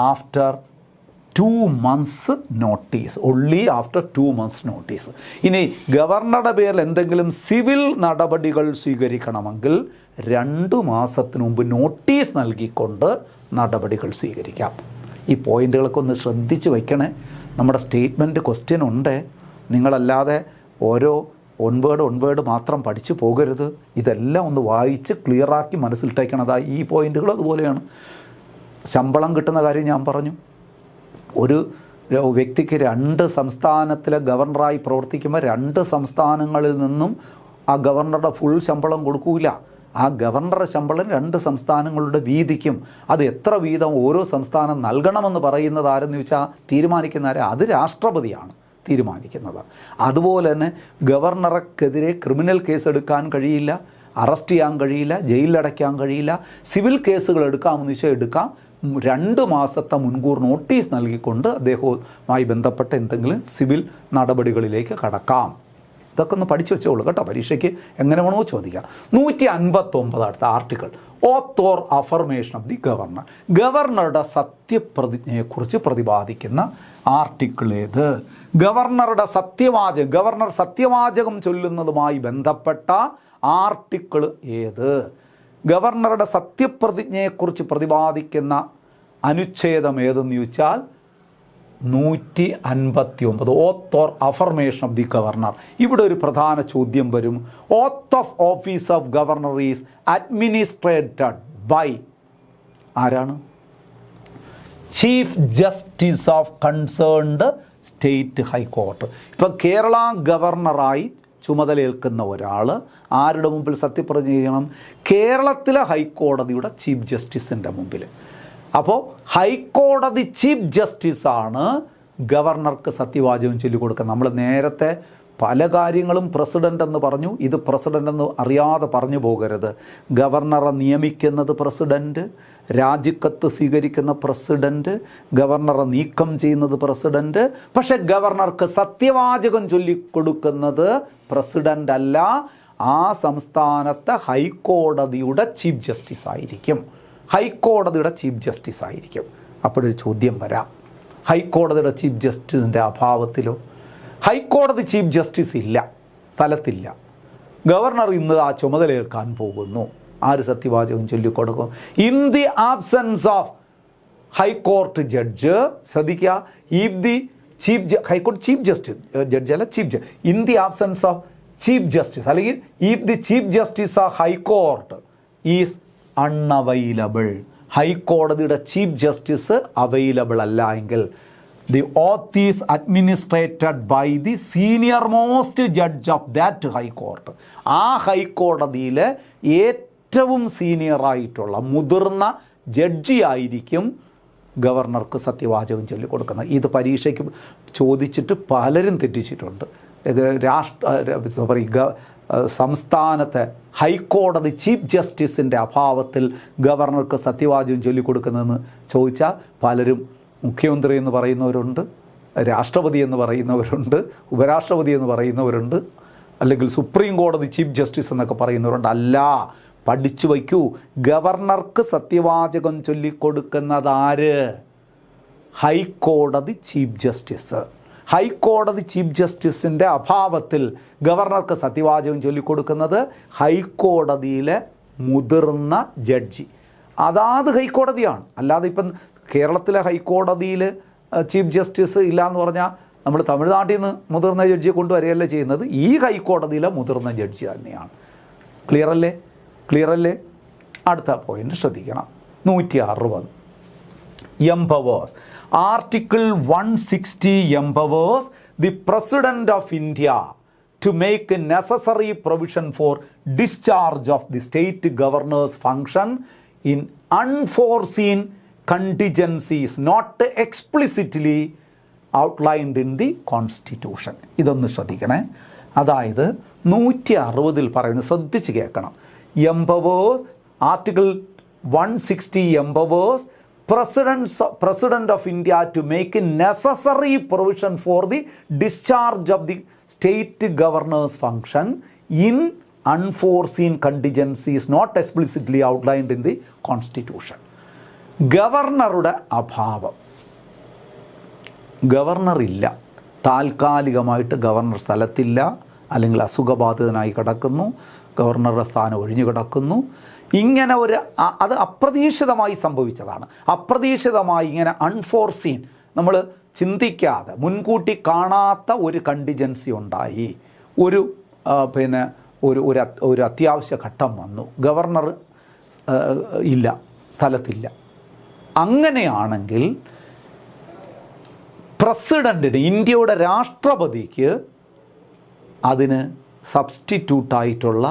S1: after 2 months notice. Only after 2 months notice. ഇനി ഗവർണറുടെ പേരിൽ എന്തെങ്കിലും സിവിൽ നടപടികൾ സ്വീകരിക്കണമെങ്കിൽ 2 മാസത്തിന് മുമ്പ് നോട്ടീസ് നൽകിക്കൊണ്ട് നടപടികൾ സ്വീകരിക്കാം. ഈ പോയിന്റുകളൊക്കെ ഒന്ന് ശ്രദ്ധിച്ച് വയ്ക്കണേ. നമ്മുടെ സ്റ്റേറ്റ്മെൻറ്റ് ക്വസ്റ്റ്യൻ ഉണ്ട്. നിങ്ങളല്ലാതെ ഓരോ ഒൺവേഡ് മാത്രം പഠിച്ചു പോകരുത്. ഇതെല്ലാം ഒന്ന് വായിച്ച് ക്ലിയറാക്കി മനസ്സിലിട്ടേക്കണതായി. ഈ പോയിന്റുകൾ അതുപോലെയാണ്. ശമ്പളം കിട്ടുന്ന കാര്യം ഞാൻ പറഞ്ഞു. ഒരു വ്യക്തിക്ക് 2 സംസ്ഥാനത്തിലെ ഗവർണറായി പ്രവർത്തിക്കുമ്പോൾ 2 സംസ്ഥാനങ്ങളിൽ നിന്നും ആ ഗവർണറുടെ ഫുൾ ശമ്പളം കൊടുക്കൂല. ആ ഗവർണറുടെ ശമ്പളം 2 സംസ്ഥാനങ്ങളുടെ വീതിക്കും. അത് എത്ര വീതം ഓരോ സംസ്ഥാനം നൽകണമെന്ന് പറയുന്നത് ആരെന്ന് ചോദിച്ചാൽ തീരുമാനിക്കുന്ന ആരെ? അത് രാഷ്ട്രപതിയാണ് തീരുമാനിക്കുന്നത്. അതുപോലെ തന്നെ ഗവർണർക്കെതിരെ ക്രിമിനൽ കേസ് എടുക്കാൻ കഴിയില്ല, അറസ്റ്റ് ചെയ്യാൻ കഴിയില്ല, ജയിലിലടയ്ക്കാൻ കഴിയില്ല. സിവിൽ കേസുകൾ എടുക്കാമെന്ന് വെച്ചാൽ എടുക്കാം. 2 മാസത്തെ മുൻകൂർ നോട്ടീസ് നൽകിക്കൊണ്ട് അദ്ദേഹവുമായി ബന്ധപ്പെട്ട എന്തെങ്കിലും സിവിൽ നടപടികളിലേക്ക് കടക്കാം. ഇതൊക്കെ ഒന്ന് പഠിച്ചു വെച്ചോളൂ കേട്ടോ. പരീക്ഷയ്ക്ക് എങ്ങനെ വേണോ ചോദിക്കാം. 159 അടുത്ത article, oath or affirmation of the governor. ഗവർണറുടെ സത്യപ്രതിജ്ഞയെക്കുറിച്ച് പ്രതിപാദിക്കുന്ന ആർട്ടിക്കിൾ ഏത്? ഗവർണറുടെ ഗവർണർ സത്യവാചകം ചൊല്ലുന്നതുമായി ബന്ധപ്പെട്ട ആർട്ടിക്കിൾ ഏത്? ഗവർണറുടെ സത്യപ്രതിജ്ഞയെക്കുറിച്ച് പ്രതിപാദിക്കുന്ന അനുച്ഛേദം ഏതെന്ന് ചോദിച്ചാൽ 159, oath or affirmation of the governor. ഇവിടെ ഒരു പ്രധാന ചോദ്യം വരും. Oath of office of governor is administered by ആരാണ്? Chief justice of concerned state high court. ഇപ്പം കേരള ഗവർണറായി ചുമതലയേൽക്കുന്ന ഒരാൾ ആരുടെ മുമ്പിൽ സത്യപ്രതിജ്ഞ ചെയ്യണം? കേരളത്തിലെ ഹൈക്കോടതിയുടെ ചീഫ് ജസ്റ്റിസിൻ്റെ മുമ്പിൽ. അപ്പോൾ ഹൈക്കോടതി ചീഫ് ജസ്റ്റിസാണ് ഗവർണർക്ക് സത്യവാചകം ചൊല്ലിക്കൊടുക്കുക. നമ്മൾ നേരത്തെ പല കാര്യങ്ങളും പ്രസിഡൻ്റ് എന്ന് പറഞ്ഞു. ഇത് പ്രസിഡൻ്റ് എന്ന് അറിയാതെ പറഞ്ഞു പോകരുത്. ഗവർണറെ നിയമിക്കുന്നത് പ്രസിഡൻറ്റ്, രാജിക്കത്ത് സ്വീകരിക്കുന്ന പ്രസിഡൻറ്റ്, ഗവർണറെ നീക്കം ചെയ്യുന്നത് പ്രസിഡൻറ്റ്. പക്ഷേ ഗവർണർക്ക് സത്യവാചകം ചൊല്ലിക്കൊടുക്കുന്നത് പ്രസിഡൻ്റ് അല്ല, ആ സംസ്ഥാനത്തെ ഹൈക്കോടതിയുടെ ചീഫ് ജസ്റ്റിസ് ആയിരിക്കും. ഹൈക്കോടതിയുടെ ചീഫ് ജസ്റ്റിസ് ആയിരിക്കും. അപ്പോഴൊരു ചോദ്യം വരാം, ഹൈക്കോടതിയുടെ ചീഫ് ജസ്റ്റിസിൻ്റെ അഭാവത്തിലോ? ഹൈക്കോടതി ചീഫ് ജസ്റ്റിസ് ഇല്ല, സ്ഥലത്തില്ല. ഗവർണർ ഇന്ന് ആ ചുമതലയേൽക്കാൻ പോകുന്നു. ആര് സത്യവാചകം ചൊല്ലിക്കൊടുക്കും? In the absence of high court judge, ശ്രദ്ധിക്കുക, if the high court chief justice, judge അല്ല chief justice, in the absence of chief justice, അല്ലെങ്കിൽ if the chief justice of high court is unavailable, ഹൈക്കോടതിയുടെ ചീഫ് ജസ്റ്റിസ് അവൈലബിൾ അല്ല എങ്കിൽ the oath is administered by the senior most judge of that high court. ആ ഹൈക്കോടതിയിലെ ഏറ്റവും സീനിയറായിട്ടുള്ള മുതിർന്ന judge ആയിരിക്കും ഗവർണർക്ക് സത്യവാചകം ചൊല്ലിക്കൊടുക്കുന്നത്. ഇത് പരീക്ഷയ്ക്ക് ചോദിച്ചിട്ട് പലരും തെറ്റിച്ചിട്ടുണ്ട്. സംസ്ഥാനത്തെ ഹൈക്കോടതി ചീഫ് ജസ്റ്റിസിൻ്റെ അഭാവത്തിൽ ഗവർണർക്ക് സത്യവാചകം ചൊല്ലിക്കൊടുക്കുന്നതെന്ന് ചോദിച്ചാൽ പലരും മുഖ്യമന്ത്രി എന്ന് പറയുന്നവരുണ്ട്, രാഷ്ട്രപതി എന്ന് പറയുന്നവരുണ്ട്, ഉപരാഷ്ട്രപതി എന്ന് പറയുന്നവരുണ്ട്, അല്ലെങ്കിൽ സുപ്രീം കോടതി ചീഫ് ജസ്റ്റിസ് എന്നൊക്കെ പറയുന്നവരുണ്ട്. അല്ല, പഠിച്ചു വയ്ക്കൂ, ഗവർണർക്ക് സത്യവാചകം ചൊല്ലിക്കൊടുക്കുന്നതാര്? ഹൈക്കോടതി ചീഫ് ജസ്റ്റിസ്. ഹൈക്കോടതി ചീഫ് ജസ്റ്റിസിൻ്റെ അഭാവത്തിൽ ഗവർണർക്ക് സത്യവാചകം ചൊല്ലിക്കൊടുക്കുന്നത് ഹൈക്കോടതിയിലെ മുതിർന്ന ജഡ്ജി. അതാത് ഹൈക്കോടതിയാണ്. അല്ലാതെ ഇപ്പം കേരളത്തിലെ ഹൈക്കോടതിയിൽ ചീഫ് ജസ്റ്റിസ് ഇല്ല എന്ന് പറഞ്ഞാൽ നമ്മൾ തമിഴ്നാട്ടിൽ നിന്ന് മുതിർന്ന ജഡ്ജിയെ കൊണ്ടുവരികയല്ല ചെയ്യുന്നത്, ഈ ഹൈക്കോടതിയിലെ മുതിർന്ന ജഡ്ജി തന്നെയാണ്. ക്ലിയർ അല്ലേ? അടുത്ത പോയിന്റ് ശ്രദ്ധിക്കണം. 160 empowers. Article 160 empowers the President of India to make a necessary provision for discharge of the state governor's function in unforeseen contingencies not explicitly outlined in the constitution. ഇതൊന്ന് ശ്രദ്ധിക്കണേ. അതായത് 160 പറയുന്നത് ശ്രദ്ധിച്ച് കേൾക്കണം. empowers, article 160 empowers President of India to make a necessary provision for the discharge of the state governor's function in unforeseen contingencies not explicitly outlined in the constitution. ഗവർണറുടെ അഭാവം, ഗവർണറില്ല, താൽക്കാലികമായിട്ട് governor സ്ഥലത്തില്ല, അല്ലെങ്കിൽ അസുഖബാധിതനായി കിടക്കുന്നു, ഗവർണറുടെ സ്ഥാനം ഒഴിഞ്ഞു കിടക്കുന്നു, ഇങ്ങനെ അത് അപ്രതീക്ഷിതമായി സംഭവിച്ചതാണ്. അപ്രതീക്ഷിതമായി ഇങ്ങനെ അൺഫോർസീൻ, നമ്മൾ ചിന്തിക്കാതെ മുൻകൂട്ടി കാണാത്ത ഒരു കണ്ടിജൻസി ഉണ്ടായി, ഒരു അത്യാവശ്യ ഘട്ടം വന്നു, ഗവർണർ ഇല്ല, സ്ഥലത്തില്ല. അങ്ങനെയാണെങ്കിൽ പ്രസിഡൻറ്റിന്, ഇന്ത്യയുടെ രാഷ്ട്രപതിക്ക് അതിന് സബ്സ്റ്റിറ്റ്യൂട്ടായിട്ടുള്ള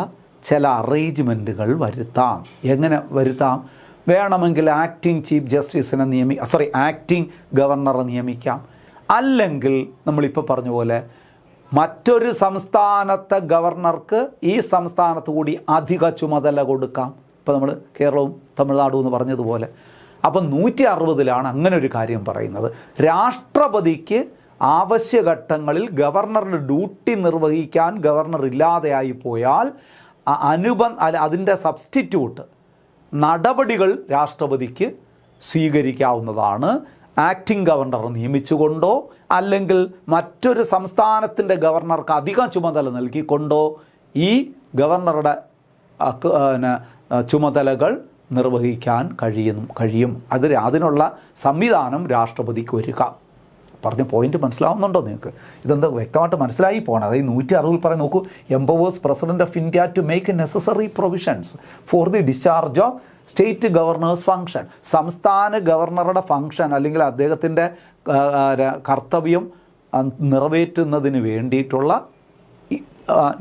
S1: ചില അറേഞ്ച്മെൻറ്റുകൾ വരുത്താം. എങ്ങനെ വരുത്താം? വേണമെങ്കിൽ ആക്ടിംഗ് ചീഫ് ജസ്റ്റിസിനെ ആക്ടിംഗ് ഗവർണറെ നിയമിക്കാം. അല്ലെങ്കിൽ നമ്മളിപ്പോൾ പറഞ്ഞ പോലെ മറ്റൊരു സംസ്ഥാനത്തെ ഗവർണർക്ക് ഈ സംസ്ഥാനത്ത് കൂടി അധിക ചുമതല കൊടുക്കാം. ഇപ്പോൾ നമ്മൾ കേരളവും തമിഴ്നാടും എന്ന് പറഞ്ഞതുപോലെ. അപ്പം 160 അങ്ങനെ ഒരു കാര്യം പറയുന്നത്. രാഷ്ട്രപതിക്ക് ആവശ്യഘട്ടങ്ങളിൽ ഗവർണറുടെ ഡ്യൂട്ടി നിർവഹിക്കാൻ ഗവർണർ ഇല്ലാതെയായി പോയാൽ അതിൻ്റെ സബ്സ്റ്റിറ്റ്യൂട്ട് നടപടികൾ രാഷ്ട്രപതിക്ക് സ്വീകരിക്കാവുന്നതാണ്. ആക്ടിംഗ് ഗവർണറെ നിയമിച്ചുകൊണ്ടോ അല്ലെങ്കിൽ മറ്റൊരു സംസ്ഥാനത്തിൻ്റെ ഗവർണർക്ക് അധിക ചുമതല നൽകിക്കൊണ്ടോ ഈ ഗവർണറുടെ ചുമതലകൾ നിർവഹിക്കാൻ കഴിയും. അതിനുള്ള സംവിധാനം രാഷ്ട്രപതിക്ക് ഒരുക്കാം. പറഞ്ഞ പോയിന്റ് മനസ്സിലാവുന്നുണ്ടോ നിങ്ങൾക്ക്? ഇതെന്താ വ്യക്തമായിട്ട് മനസ്സിലായി പോകണം. അതായത് 160 പറയും, നോക്കൂ, empowers president of India to make necessary provisions for the discharge of state governor's function. സംസ്ഥാന ഗവർണറുടെ ഫംഗ്ഷൻ അല്ലെങ്കിൽ അദ്ദേഹത്തിൻ്റെ കർത്തവ്യം നിറവേറ്റുന്നതിന് വേണ്ടിയിട്ടുള്ള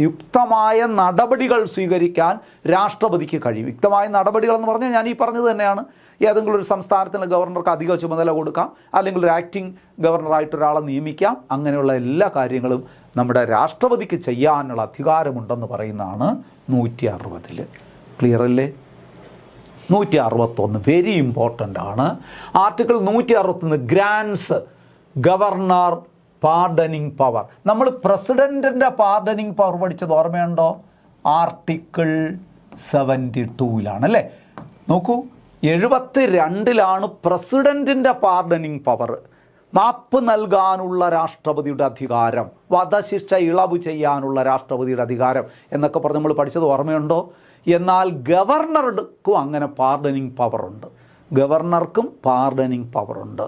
S1: യുക്തമായ നടപടികൾ സ്വീകരിക്കാൻ രാഷ്ട്രപതിക്ക് കഴിയും. യുക്തമായ നടപടികൾ എന്ന് പറഞ്ഞാൽ ഞാൻ ഈ പറഞ്ഞത് തന്നെയാണ്. ഏതെങ്കിലും ഒരു സംസ്ഥാനത്തിന് ഗവർണർക്ക് അധിക ചുമതല കൊടുക്കാം, അല്ലെങ്കിൽ ഒരു ആക്ടിംഗ് ഗവർണറായിട്ടൊരാളെ നിയമിക്കാം. അങ്ങനെയുള്ള എല്ലാ കാര്യങ്ങളും നമ്മുടെ രാഷ്ട്രപതിക്ക് ചെയ്യാനുള്ള അധികാരമുണ്ടെന്ന് പറയുന്നതാണ് 160. ക്ലിയർ അല്ലേ? 161 വെരി ഇമ്പോർട്ടൻ്റ് ആണ്. Article 161 grants governor pardoning power. നമ്മൾ പ്രസിഡൻറ്റിൻ്റെ പാർഡനിങ് പവർ പഠിച്ചത് ഓർമ്മയുണ്ടോ? ആർട്ടിക്കിൾ 72 അല്ലേ? നോക്കൂ, 72 പ്രസിഡൻറ്റിൻ്റെ പാർഡനിങ് പവർ, മാപ്പ് നൽകാനുള്ള രാഷ്ട്രപതിയുടെ അധികാരം, വധശിക്ഷ ഇളവ് ചെയ്യാനുള്ള രാഷ്ട്രപതിയുടെ അധികാരം എന്നൊക്കെ പറഞ്ഞ് നമ്മൾ പഠിച്ചത് ഓർമ്മയുണ്ടോ? എന്നാൽ ഗവർണർക്കും അങ്ങനെ പാർഡനിങ് പവറുണ്ട്. ഗവർണർക്കും പാർഡനിങ് പവറുണ്ട്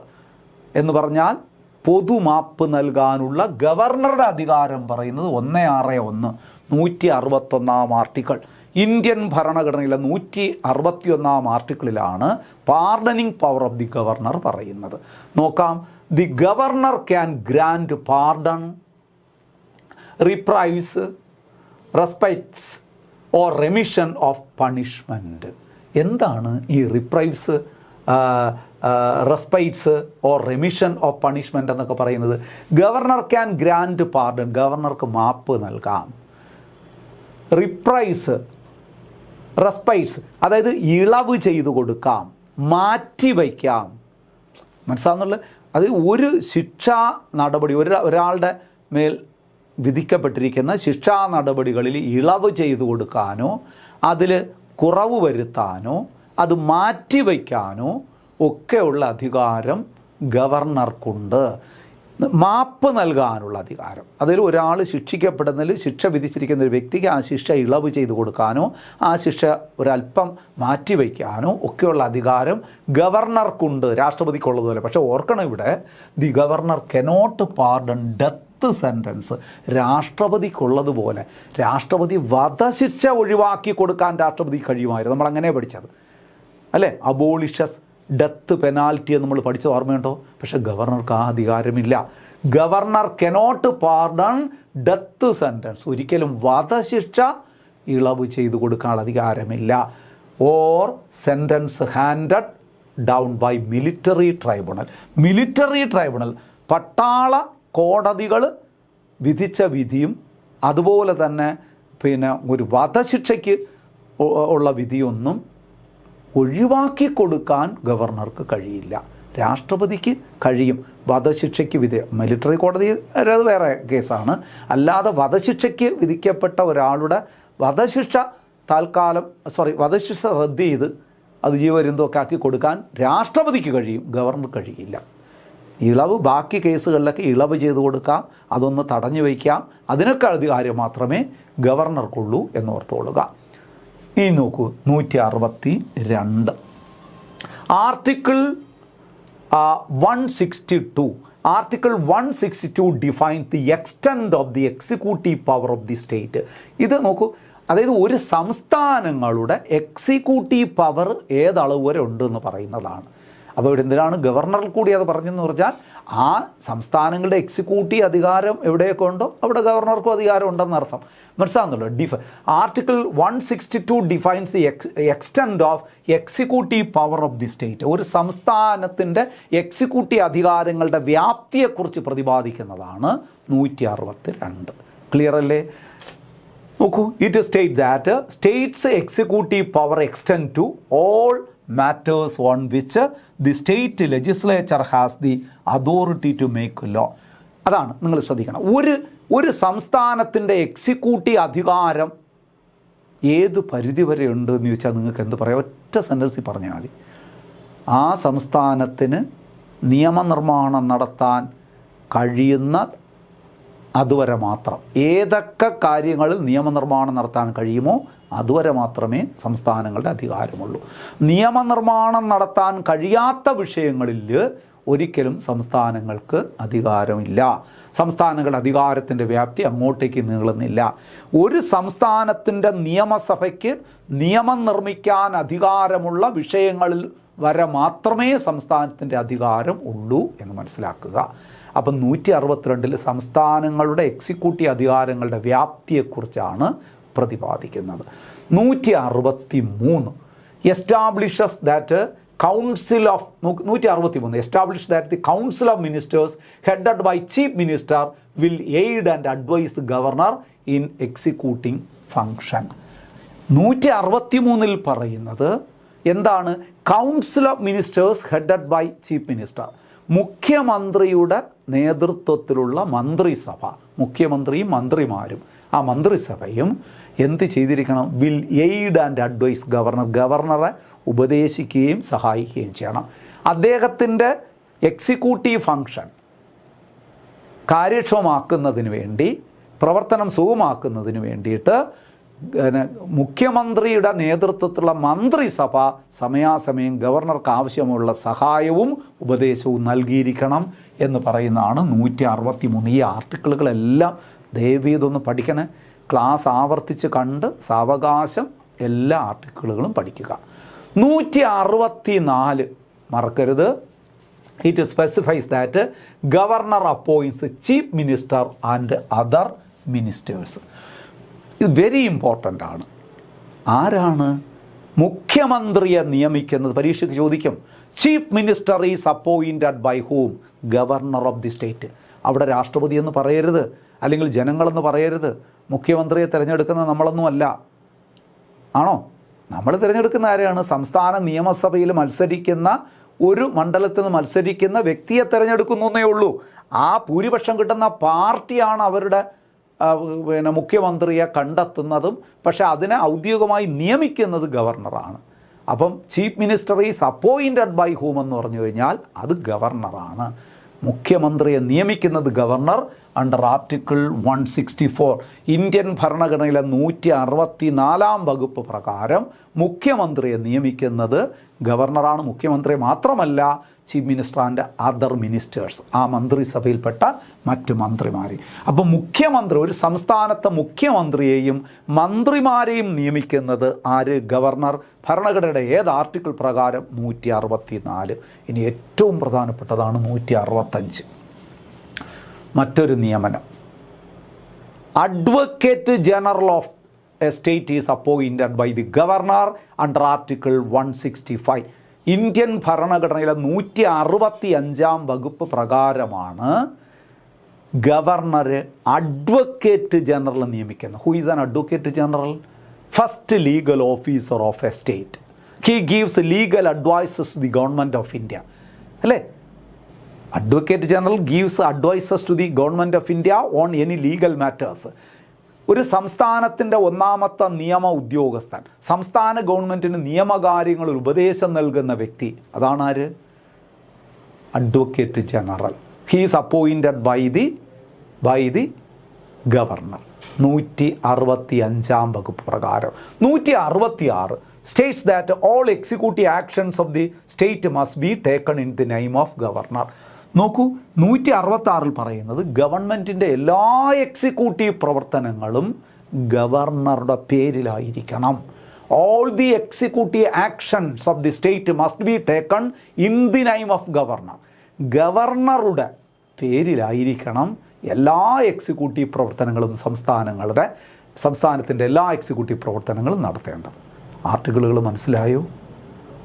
S1: എന്ന് പറഞ്ഞാൽ പൊതുമാപ്പ് നൽകാനുള്ള ഗവർണറുടെ അധികാരം പറയുന്നത് 161 161 ആർട്ടിക്കിൾ. ഇന്ത്യൻ ഭരണഘടനയിലെ 161 ആർട്ടിക്കിളിലാണ് pardoning power of the governor പറയുന്നത്. നോക്കാം. The governor can grant pardon, reprieves, respects or remission of punishment. എന്താണ് ഈ reprieves, respects or remission of punishment എന്നൊക്കെ പറയുന്നത്? ഗവർണർ ക്യാൻ ഗ്രാൻഡ് പാർഡൺ, ഗവർണർക്ക് മാപ്പ് നൽകാം. റിപ്രൈസ്, റെസ്പെക്ട്സ് അതായത് ഇളവ് ചെയ്തു കൊടുക്കാം, മാറ്റിവയ്ക്കാം. മനസ്സിലാവുന്നുള്ളത്? അത് ഒരു ശിക്ഷാ നടപടി, ഒരാളുടെ മേൽ വിധിക്കപ്പെട്ടിരിക്കുന്ന ശിക്ഷാ നടപടികളിൽ ഇളവ് ചെയ്തു കൊടുക്കാനോ അതിൽ കുറവ് വരുത്താനോ അത് മാറ്റിവയ്ക്കാനോ ഒക്കെയുള്ള അധികാരം ഗവർണർക്കുണ്ട്. മാപ്പ് നൽകാനുള്ള അധികാരം, അതിൽ ഒരാൾ ശിക്ഷിക്കപ്പെടുന്നതിൽ ശിക്ഷ വിധിച്ചിരിക്കുന്ന ഒരു വ്യക്തിക്ക് ആ ശിക്ഷ ഇളവ് ചെയ്തു കൊടുക്കാനോ ആ ശിക്ഷ ഒരല്പം മാറ്റിവയ്ക്കാനോ ഒക്കെയുള്ള അധികാരം ഗവർണർക്കുണ്ട്, രാഷ്ട്രപതിക്കുള്ളതുപോലെ. പക്ഷേ ഓർക്കണം, ഇവിടെ the governor cannot pardon death sentence. രാഷ്ട്രപതിക്കുള്ളതുപോലെ രാഷ്ട്രപതി വധശിക്ഷ ഒഴിവാക്കി കൊടുക്കാൻ രാഷ്ട്രപതി കഴിയുമായിരുന്നു. നമ്മളങ്ങനെ പഠിച്ചത് അല്ലേ? അബോളിഷസ് ഡെത്ത് പെനാൽറ്റി എന്ന് നമ്മൾ പഠിച്ച ഓർമ്മയുണ്ടോ? പക്ഷെ ഗവർണർക്ക് ആ അധികാരമില്ല. Governor cannot pardon death sentence, ഒരിക്കലും വധശിക്ഷ ഇളവ് ചെയ്തു കൊടുക്കാനുള്ള അധികാരമില്ല. Or sentence handed down by military tribunal. Military tribunal, പട്ടാള കോടതികൾ വിധിച്ച വിധിയും അതുപോലെ തന്നെ ഒരു വധശിക്ഷയ്ക്ക് ഉള്ള വിധിയൊന്നും ഒഴിവാക്കി കൊടുക്കാൻ ഗവർണർക്ക് കഴിയില്ല. രാഷ്ട്രപതിക്ക് കഴിയും. വധശിക്ഷയ്ക്ക് മിലിറ്ററി കോടതി അത് വേറെ കേസാണ്. അല്ലാതെ വധശിക്ഷയ്ക്ക് വിധിക്കപ്പെട്ട ഒരാളുടെ വധശിക്ഷ വധശിക്ഷ റദ്ദ് ചെയ്ത് അത് ജീവപര്യന്തമൊക്കെ ആക്കി കൊടുക്കാൻ രാഷ്ട്രപതിക്ക് കഴിയും, ഗവർണർക്ക് കഴിയില്ല. ഇളവ് ബാക്കി കേസുകളിലൊക്കെ ഇളവ് ചെയ്ത് കൊടുക്കാം, അതൊന്ന് തടഞ്ഞു വയ്ക്കാം, അതിനൊക്കെ അധികാരം മാത്രമേ ഗവർണർക്കുള്ളൂ എന്നോർത്തുകൊള്ളുക. ഇനി നോക്കൂ, 162 article 162. Article 162 define the extent of the executive power of the state. ഇത് നോക്കൂ, അതായത് ഒരു സംസ്ഥാനങ്ങളുടെ എക്സിക്യൂട്ടീവ് പവർ ഏതളവ് വരെ ഉണ്ടെന്ന് പറയുന്നതാണ്. അപ്പോൾ ഇവിടെ എന്തിനാണ് ഗവർണറിൽ കൂടി അത് പറഞ്ഞെന്ന് പറഞ്ഞാൽ ആ സംസ്ഥാനങ്ങളുടെ എക്സിക്യൂട്ടീവ് അധികാരം എവിടെയൊക്കെ ഉണ്ടോ അവിടെ ഗവർണർക്കും അധികാരം ഉണ്ടെന്നർത്ഥം. മനസ്സിലാകുന്നല്ലോ? Article 162 defines the extent of executive power of the state. ഒരു സംസ്ഥാനത്തിൻ്റെ എക്സിക്യൂട്ടീവ് അധികാരങ്ങളുടെ വ്യാപ്തിയെക്കുറിച്ച് പ്രതിപാദിക്കുന്നതാണ് 162. ക്ലിയർ അല്ലേ? നോക്കൂ, it state that state's executive power extend to all matters on which the state legislature has the authority to make law. അതാണ് നിങ്ങൾ ശ്രദ്ധിക്കണം. ഒരു സംസ്ഥാനത്തിൻ്റെ executive അധികാരം ഏത് പരിധി വരെ ഉണ്ട് എന്ന് ചോദിച്ചാൽ നിങ്ങൾക്ക് എന്ത് പറയാം? ഒറ്റ സെൻറ്റൻസിൽ പറഞ്ഞാൽ മതി. ആ സംസ്ഥാനത്തിന് നിയമനിർമ്മാണം നടത്താൻ കഴിയുന്ന അതുവരെ മാത്രം. ഏതൊക്കെ കാര്യങ്ങളിൽ നിയമനിർമ്മാണം നടത്താൻ കഴിയുമോ അതുവരെ മാത്രമേ സംസ്ഥാനങ്ങളുടെ അധികാരമുള്ളൂ. നിയമനിർമ്മാണം നടത്താൻ കഴിയാത്ത വിഷയങ്ങളിൽ ഒരിക്കലും സംസ്ഥാനങ്ങൾക്ക് അധികാരമില്ല. സംസ്ഥാനങ്ങളുടെ അധികാരത്തിൻ്റെ വ്യാപ്തി അങ്ങോട്ടേക്ക് നീളുന്നില്ല. ഒരു സംസ്ഥാനത്തിൻ്റെ നിയമസഭയ്ക്ക് നിയമം നിർമ്മിക്കാൻ അധികാരമുള്ള വിഷയങ്ങളിൽ വരെ മാത്രമേ സംസ്ഥാനത്തിൻ്റെ അധികാരം ഉള്ളൂ എന്ന് മനസ്സിലാക്കുക. അപ്പം 162 സംസ്ഥാനങ്ങളുടെ എക്സിക്യൂട്ടീവ് അധികാരങ്ങളുടെ വ്യാപ്തിയെക്കുറിച്ചാണ് പ്രതിപാദിക്കുന്നത്. 163 establishes that Council of 163 establish that the Council of Ministers headed by Chief Minister will aid and advise the Governor in executing function. 163 പറയുന്നത് എന്താണ്? Council of ministers headed by chief minister, മുഖ്യമന്ത്രിയുടെ നേതൃത്വത്തിലുള്ള മന്ത്രിസഭ, മുഖ്യമന്ത്രിയും മന്ത്രിമാരും ആ മന്ത്രിസഭയും എന്ത് ചെയ്തിരിക്കണം? Will aid and advise governor, ഗവർണറെ ഉപദേശിക്കുകയും സഹായിക്കുകയും ചെയ്യണം. അദ്ദേഹത്തിൻ്റെ എക്സിക്യൂട്ടീവ് ഫങ്ഷൻ കാര്യക്ഷമമാക്കുന്നതിന് വേണ്ടി, പ്രവർത്തനം സുഗമമാക്കുന്നതിന് വേണ്ടിയിട്ട് മുഖ്യമന്ത്രിയുടെ നേതൃത്വത്തിലുള്ള മന്ത്രിസഭ സമയാസമയം ഗവർണർക്ക് ആവശ്യമുള്ള സഹായവും ഉപദേശവും നൽകിയിരിക്കണം എന്ന് പറയുന്നതാണ് 163. ഈ ആർട്ടിക്കിളുകളെല്ലാം ദയവീതൊന്ന് പഠിക്കണേ. ക്ലാസ് ആവർത്തിച്ച് കണ്ട് സാവകാശം എല്ലാ ആർട്ടിക്കിളുകളും പഠിക്കുക. 164 മറക്കരുത്. It specifies that governor appoints chief minister and other ministers. ഇത് വെരി ഇമ്പോർട്ടൻ്റ് ആണ്. ആരാണ് മുഖ്യമന്ത്രിയെ നിയമിക്കുന്നത്? പരീക്ഷയ്ക്ക് ചോദിക്കും. Chief minister is appointed by whom? Governor of the state. അവിടെ രാഷ്ട്രപതി എന്ന് പറയരുത്, അല്ലെങ്കിൽ ജനങ്ങളെന്ന് പറയരുത്. മുഖ്യമന്ത്രിയെ തിരഞ്ഞെടുക്കുന്നത് നമ്മളൊന്നുമല്ല. ആണോ? നമ്മൾ തിരഞ്ഞെടുക്കുന്ന ആരെയാണ്? സംസ്ഥാന നിയമസഭയിൽ മത്സരിക്കുന്ന, ഒരു മണ്ഡലത്തിൽ നിന്ന് മത്സരിക്കുന്ന വ്യക്തിയെ തിരഞ്ഞെടുക്കുന്നു എന്നേ ഉള്ളൂ. ആ ഭൂരിപക്ഷം കിട്ടുന്ന പാർട്ടിയാണ് അവരുടെ മുഖ്യമന്ത്രിയെ കണ്ടെത്തുന്നതും. പക്ഷേ അതിനെ ഔദ്യോഗികമായി നിയമിക്കുന്നത് ഗവർണറാണ്. അപ്പം chief minister is appointed by whom എന്ന് പറഞ്ഞു കഴിഞ്ഞാൽ അത് ഗവർണറാണ്. മുഖ്യമന്ത്രിയെ നിയമിക്കുന്നത് ഗവർണർ അണ്ടർ ആർട്ടിക്കിൾ 164. ഇന്ത്യൻ ഭരണഘടനയിലെ 164 വകുപ്പ് പ്രകാരം മുഖ്യമന്ത്രിയെ നിയമിക്കുന്നത് ഗവർണറാണ്. മുഖ്യമന്ത്രി മാത്രമല്ല, chief minister and other ministers, ആ മന്ത്രിസഭയിൽപ്പെട്ട മറ്റ് മന്ത്രിമാരെ. അപ്പോൾ മുഖ്യമന്ത്രി, ഒരു സംസ്ഥാനത്തെ മുഖ്യമന്ത്രിയെയും മന്ത്രിമാരെയും നിയമിക്കുന്നത് ആര്? ഗവർണർ. ഭരണഘടനയുടെ ഏത് ആർട്ടിക്കിൾ പ്രകാരം? 164. ഇനി ഏറ്റവും പ്രധാനപ്പെട്ടതാണ് 165. മറ്റൊരു നിയമനം. Advocate general of a state is appointed by the governor under article 165. Indian ഭരണഘടനയിലെ 165 വകുപ്പ് പ്രകാരമാണ് ഗവർണർ അഡ്വക്കേറ്റ് ജനറൽ നിയമിക്കുന്നത്. Who is an advocate general? First legal officer of a state. He gives legal advises the government of India. അല്ലേ? Advocate general gives advises to the government of India on any legal matters. ഒരു സംസ്ഥാനത്തിൻ്റെ ഒന്നാമത്തെ നിയമ ഉദ്യോഗസ്ഥൻ, സംസ്ഥാന ഗവൺമെൻറ്റിന് നിയമകാര്യങ്ങളിൽ ഉപദേശം നൽകുന്ന വ്യക്തി, അതാണ് ആര്? Advocate general. He's appointed by the governor. 165 വകുപ്പ് പ്രകാരം. 166 states that all executive actions of the state must be taken in the name of governor. നോക്കൂ, 166 പറയുന്നത് ഗവൺമെൻറ്റിൻ്റെ എല്ലാ എക്സിക്യൂട്ടീവ് പ്രവർത്തനങ്ങളും ഗവർണറുടെ പേരിലായിരിക്കണം. All the executive actions of the state must be taken in the name of governor. ഗവർണറുടെ പേരിലായിരിക്കണം എല്ലാ എക്സിക്യൂട്ടീവ് പ്രവർത്തനങ്ങളും സംസ്ഥാനത്തിൻ്റെ എല്ലാ എക്സിക്യൂട്ടീവ് പ്രവർത്തനങ്ങളും നടത്തേണ്ടത്. ആർട്ടിക്കിളുകൾ മനസ്സിലായോ?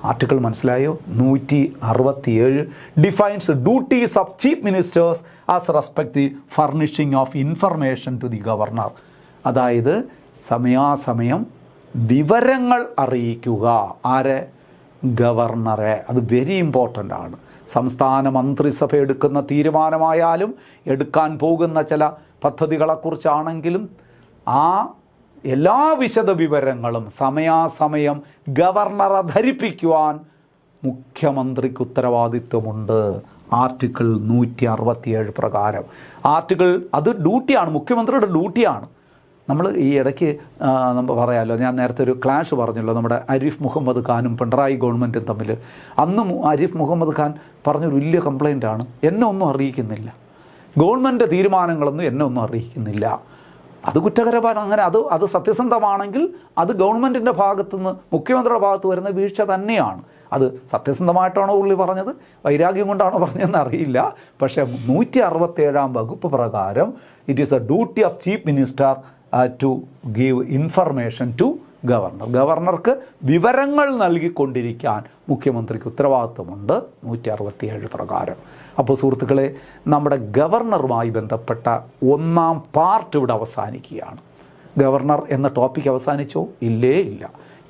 S1: 167 defines duties of chief ministers as respect the furnishing of information to the governor. അതായത് സമയാസമയം വിവരങ്ങൾ അറിയിക്കുക. ആരെ? ഗവർണറെ. അത് വെരി ഇമ്പോർട്ടൻ്റ് ആണ്. സംസ്ഥാന മന്ത്രിസഭ എടുക്കുന്ന തീരുമാനമായാലും, എടുക്കാൻ പോകുന്ന ചില പദ്ധതികളെക്കുറിച്ചാണെങ്കിലും, ആ എല്ലാ വിശദ വിവരങ്ങളും സമയാസമയം ഗവർണറെ ധരിപ്പിക്കുവാൻ മുഖ്യമന്ത്രിക്ക് ഉത്തരവാദിത്വമുണ്ട്. ആർട്ടിക്കിൾ 167 പ്രകാരം. അത് ഡ്യൂട്ടിയാണ്, മുഖ്യമന്ത്രിയുടെ ഡ്യൂട്ടിയാണ്. നമ്മൾ ഈ ഇടയ്ക്ക് നമ്മൾ പറയാമല്ലോ, ഞാൻ നേരത്തെ ഒരു ക്ലാഷ് പറഞ്ഞല്ലോ, നമ്മുടെ ആരിഫ് മുഹമ്മദ് ഖാനും പിണറായി ഗവൺമെൻറ്റും തമ്മിൽ. അന്ന് ആരിഫ് മുഹമ്മദ് ഖാൻ പറഞ്ഞൊരു വലിയ കംപ്ലൈൻറ്റാണ്, എന്നെ ഒന്നും അറിയിക്കുന്നില്ല, ഗവൺമെൻറ് തീരുമാനങ്ങളൊന്നും എന്നെ ഒന്നും അറിയിക്കുന്നില്ല. അത് കുറ്റകരമാണ്. അങ്ങനെ അത് സത്യസന്ധമാണെങ്കിൽ അത് ഗവൺമെൻറ്റിൻ്റെ ഭാഗത്തുനിന്ന്, മുഖ്യമന്ത്രിയുടെ ഭാഗത്ത് വരുന്ന വീഴ്ച തന്നെയാണ്. അത് സത്യസന്ധമായിട്ടാണോ പുള്ളി പറഞ്ഞത്, വൈരാഗ്യം കൊണ്ടാണോ പറഞ്ഞതെന്ന് അറിയില്ല. പക്ഷേ 167 വകുപ്പ് പ്രകാരം it is a duty of chief minister to give information to governor. ഗവർണർക്ക് വിവരങ്ങൾ നൽകിക്കൊണ്ടിരിക്കാൻ മുഖ്യമന്ത്രിക്ക് ഉത്തരവാദിത്വമുണ്ട് 167 പ്രകാരം. അപ്പോൾ സുഹൃത്തുക്കളെ, നമ്മുടെ ഗവർണറുമായി ബന്ധപ്പെട്ട ഒന്നാം പാർട്ട് ഇവിടെ അവസാനിക്കുകയാണ്. ഗവർണർ എന്ന ടോപ്പിക്ക് അവസാനിച്ചോ? ഇല്ലേ ഇല്ല.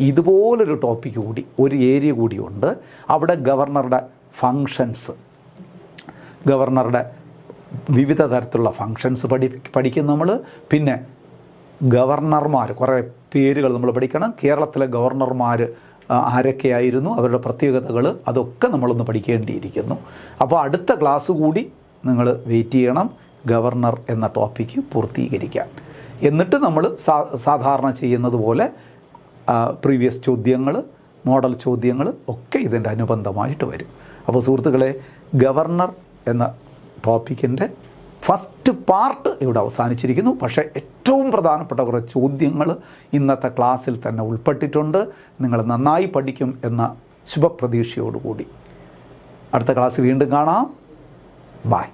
S1: ഇതുപോലൊരു ടോപ്പിക്ക് കൂടി, ഒരു ഏരിയ കൂടിയുണ്ട്. അവിടെ ഗവർണറുടെ ഫങ്ഷൻസ്, ഗവർണറുടെ വിവിധ തരത്തിലുള്ള ഫങ്ഷൻസ് പഠിക്കും നമ്മൾ. പിന്നെ ഗവർണർമാർ, കുറേ പേരുകൾ നമ്മൾ പഠിക്കണം. കേരളത്തിലെ ഗവർണർമാർ ആരൊക്കെയായിരുന്നു, അവരുടെ പ്രത്യേകതകൾ, അതൊക്കെ നമ്മളൊന്ന് പഠിക്കേണ്ടിയിരിക്കുന്നു. അപ്പോൾ അടുത്ത ക്ലാസ് കൂടി നിങ്ങൾ വെയിറ്റ് ചെയ്യണം ഗവർണർ എന്ന ടോപ്പിക്ക് പൂർത്തീകരിക്കാൻ. എന്നിട്ട് നമ്മൾ സാധാരണ ചെയ്യുന്നത് പോലെ പ്രീവിയസ് ചോദ്യങ്ങൾ, മോഡൽ ചോദ്യങ്ങൾ ഒക്കെ ഇതിൻ്റെ അനുബന്ധമായിട്ട് വരും. അപ്പോൾ സുഹൃത്തുക്കളെ, ഗവർണർ എന്ന ടോപ്പിക്കിൻ്റെ ഫസ്റ്റ് പാർട്ട് ഇവിടെ അവസാനിച്ചിരിക്കുന്നു. പക്ഷേ ഏറ്റവും പ്രധാനപ്പെട്ട കുറേ ചോദ്യങ്ങൾ ഇന്നത്തെ ക്ലാസ്സിൽ തന്നെ ഉൾപ്പെട്ടിട്ടുണ്ട്. നിങ്ങൾ നന്നായി പഠിക്കും എന്ന ശുഭപ്രതീക്ഷയോടുകൂടി അടുത്ത ക്ലാസ് വീണ്ടും കാണാം. ബൈ.